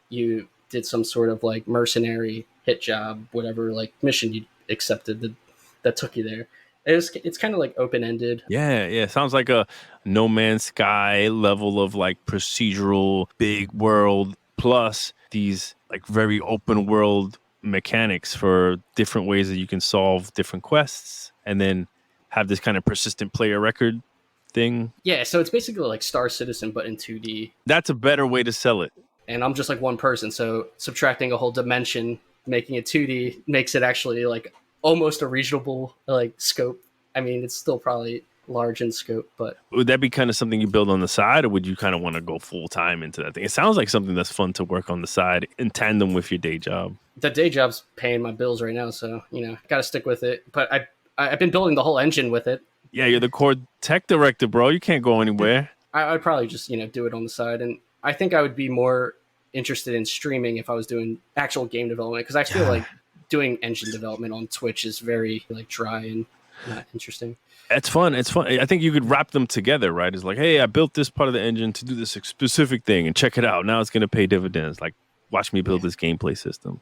you did some sort of like mercenary hit job, whatever like mission you accepted that took you there. It's kind of like open-ended. Yeah. Sounds like a No Man's Sky level of like procedural big world, plus these like very open world mechanics for different ways that you can solve different quests, and then have this kind of persistent player record thing. Yeah, so it's basically like Star Citizen, but in 2D. That's a better way to sell it. And I'm just like one person, so subtracting a whole dimension, making it 2D, makes it actually like almost a reasonable like scope. I mean, it's still probably large in scope, but would that be kind of something you build on the side, or would you kind of want to go full time into that thing? It sounds like something that's fun to work on the side in tandem with your day job. The day job's paying my bills right now, so got to stick with it. But I've been building the whole engine with it. Yeah, you're the core tech director, bro. You can't go anywhere. I'd probably just do it on the side, and I think I would be more interested in streaming if I was doing actual game development, because I feel like doing engine development on Twitch is very like dry and not interesting. It's fun. I think you could wrap them together, right? It's like, hey, I built this part of the engine to do this specific thing, and check it out. Now it's going to pay dividends. Like, watch me build this gameplay system.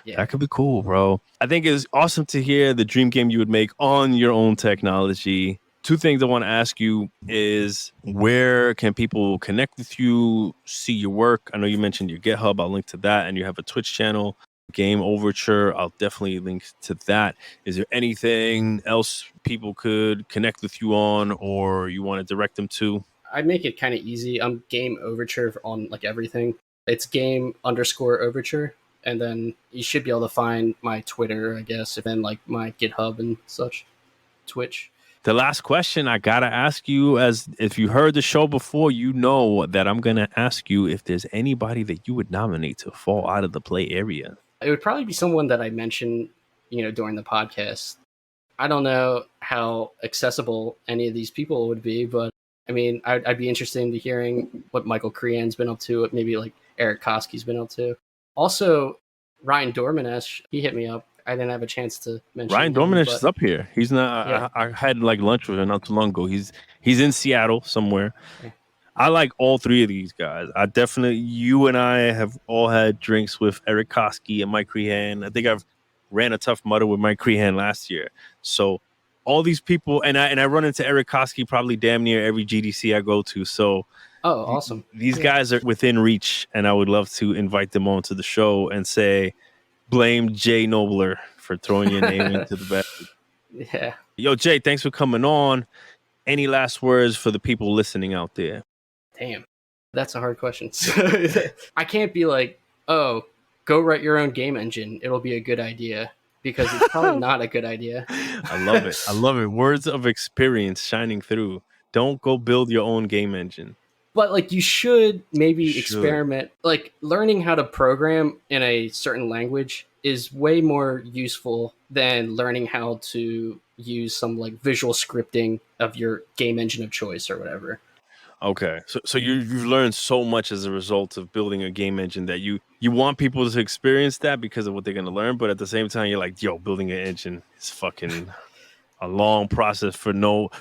Yeah. That could be cool, bro. I think it's awesome to hear the dream game you would make on your own technology. Two things I want to ask you is, where can people connect with you, see your work? I know you mentioned your GitHub. I'll link to that. And you have a Twitch channel, Game Overture. I'll definitely link to that. Is there anything else people could connect with you on, or you want to direct them to? I make it kind of easy. I'm Game Overture on like everything. It's game_overture. And then you should be able to find my Twitter, I guess, and then like my GitHub and such, Twitch. The last question I got to ask you, as if you heard the show before, you know that I'm going to ask you if there's anybody that you would nominate to fall out of the play area. It would probably be someone that I mentioned, during the podcast. I don't know how accessible any of these people would be, but I mean, I'd be interested in hearing what Michael Crean's been up to, what maybe like Eric Koski's been up to. Also, Ryan Dormanesh, he hit me up. I didn't have a chance to mention Ryan Dormanesh is up here. He's not. Yeah. I had like lunch with him not too long ago. He's in Seattle somewhere. Yeah. I like all three of these guys. I definitely, you and I have all had drinks with Eric Koski and Mike Crehan. I think I've ran a Tough Mudder with Mike Crehan last year. So all these people, and I run into Eric Koski probably damn near every GDC I go to. So. Oh, awesome. These guys are within reach, and I would love to invite them onto the show and say, blame Jay Knobler for throwing your name into the basket. Yeah. Yo, Jay, thanks for coming on. Any last words for the people listening out there? Damn, that's a hard question. I can't be like, oh, go write your own game engine. It'll be a good idea, because it's probably not a good idea. I love it. Words of experience shining through. Don't go build your own game engine. But like, you should maybe experiment. Like, learning how to program in a certain language is way more useful than learning how to use some like visual scripting of your game engine of choice or whatever. Okay, so you've learned so much as a result of building a game engine that you want people to experience that because of what they're going to learn, but at the same time you're like, yo, building an engine is fucking a long process for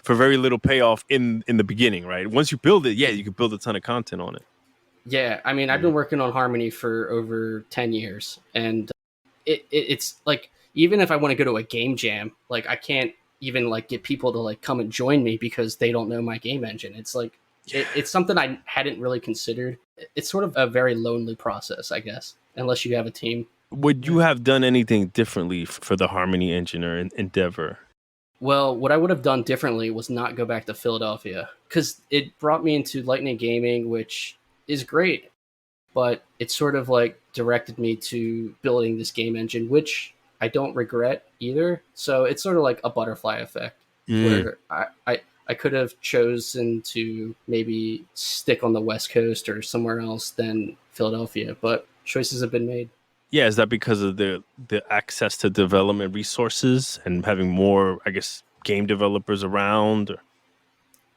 very little payoff in the beginning, right? Once you build it, you can build a ton of content on it. Yeah, I mean, I've been working on Harmony for over 10 years, and it's like, even if I want to go to a game jam, like I can't even like get people to like come and join me because they don't know my game engine. It's like, it's something I hadn't really considered. It's sort of a very lonely process, I guess, unless you have a team. Would you have done anything differently for the Harmony engine or endeavor? Well, what I would have done differently was not go back to Philadelphia, because it brought me into Lightning Gaming, which is great, but it sort of like directed me to building this game engine, which I don't regret either. So it's sort of like a butterfly effect where I could have chosen to maybe stick on the West Coast or somewhere else than Philadelphia, but choices have been made. Yeah, is that because of the access to development resources and having more, I guess, game developers around? Or?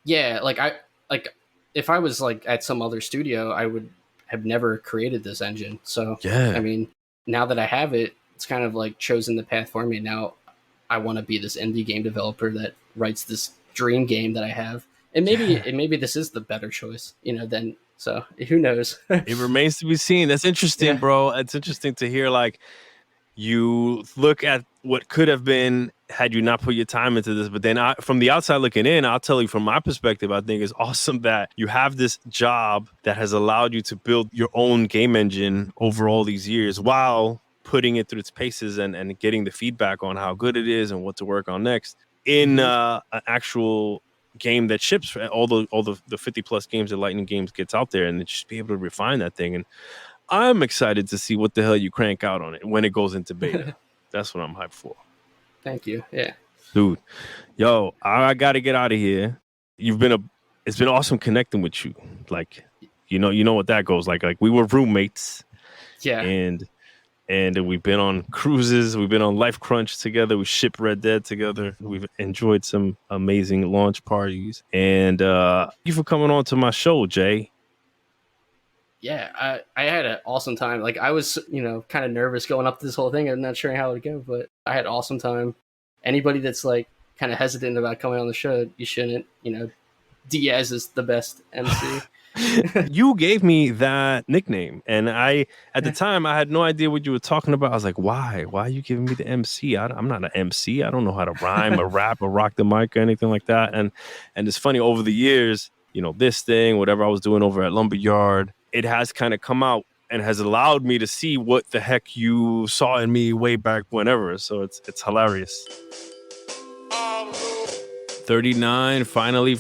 Yeah, if I was like at some other studio, I would have never created this engine. So yeah, I mean, now that I have it, it's kind of like chosen the path for me. Now I want to be this indie game developer that writes this dream game that I have. And maybe this is the better choice, then. So who knows? It remains to be seen. That's interesting, bro. It's interesting to hear, like, you look at what could have been had you not put your time into this. But then from the outside looking in, I'll tell you from my perspective, I think it's awesome that you have this job that has allowed you to build your own game engine over all these years while putting it through its paces and getting the feedback on how good it is and what to work on next in an actual game that ships for all the 50 plus games that Lightning Games gets out there, and just be able to refine that thing. And I'm excited to see what the hell you crank out on it when it goes into beta. That's what I'm hyped for. Thank you. Yeah, dude. Yo, I gotta get out of here. It's been awesome connecting with you. Like, you know what that goes like we were roommates. Yeah. And we've been on cruises. We've been on Life Crunch together. We shipped Red Dead together. We've enjoyed some amazing launch parties. And thank you for coming on to my show, Jay. Yeah, I had an awesome time. Like, I was, kind of nervous going up to this whole thing. I'm not sure how it would go, but I had an awesome time. Anybody that's like kind of hesitant about coming on the show, you shouldn't. Diaz is the best MC. You gave me that nickname, and at the time I had no idea what you were talking about. I was like, why are you giving me the MC? I'm not an MC. I don't know how to rhyme or rap or rock the mic or anything like that. And it's funny, over the years, this thing, whatever I was doing over at Lumberyard, it has kind of come out and has allowed me to see what the heck you saw in me way back whenever. So it's hilarious. 39, finally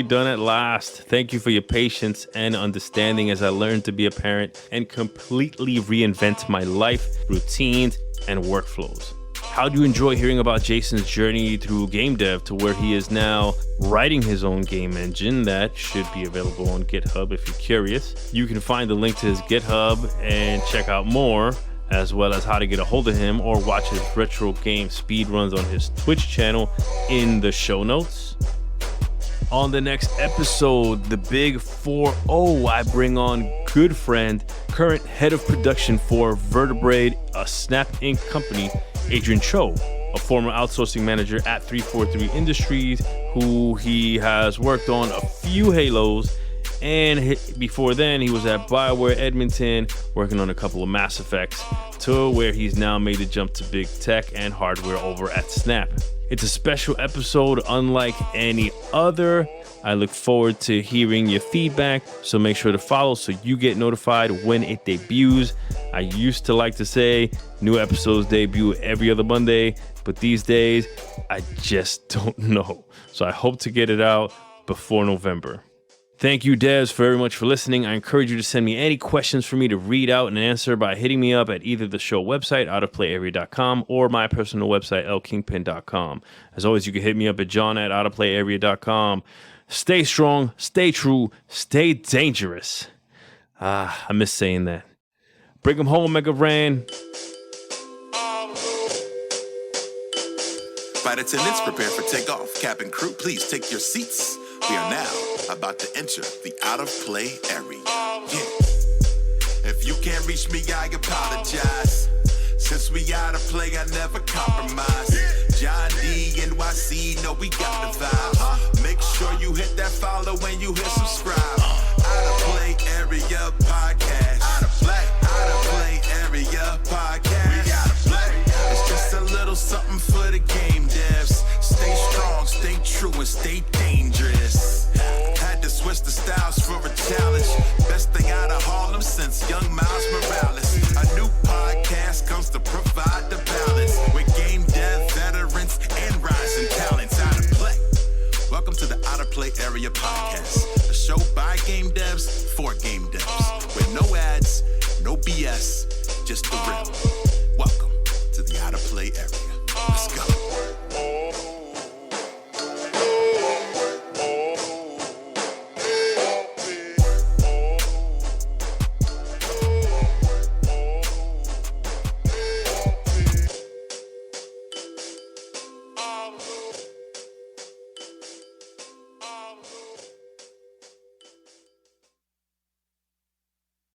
done at last. Thank you for your patience and understanding as I learned to be a parent and completely reinvent my life, routines, and workflows. How do you enjoy hearing about Jason's journey through game dev to where he is now writing his own game engine that should be available on GitHub if you're curious? You can find the link to his GitHub and check out more, as well as how to get a hold of him or watch his retro game speedruns on his Twitch channel in the show notes. On the next episode, the Big 4-0, I bring on good friend, current head of production for Vertebrae, a Snap Inc. company, Adrian Cho, a former outsourcing manager at 343 Industries, who he has worked on a few Halos. And before then, he was at BioWare Edmonton, working on a couple of Mass Effects, to where he's now made the jump to big tech and hardware over at Snap. It's a special episode unlike any other. I look forward to hearing your feedback, so make sure to follow so you get notified when it debuts. I used to like to say new episodes debut every other Monday, but these days, I just don't know. So I hope to get it out before November. Thank you, devs, very much for listening. I encourage you to send me any questions for me to read out and answer by hitting me up at either the show website, outofplayarea.com, or my personal website, lkingpin.com. As always, you can hit me up at john@outofplayarea.com. Stay strong, stay true, stay dangerous. I miss saying that. Bring them home, Mega Ran. Flight attendants, prepare for takeoff. Cabin crew, please take your seats. We are now about to enter the out-of-play area. Yeah. If you can't reach me, I apologize. Since we out of play, I never compromise. John D, NYC, know we got the vibe. Make sure you hit that follow and you hit subscribe. Out-of-play area podcast. Out-of-play area podcast. We gotta play. It's just a little something for the game devs. Stay strong, stay true, and stay dangerous. Had to switch the styles for a challenge. Best thing out of Harlem since young Miles Morales. A new podcast comes to provide the balance with game dev veterans and rising Area Podcast, a show by game devs for game devs, with no ads, no BS, just the real.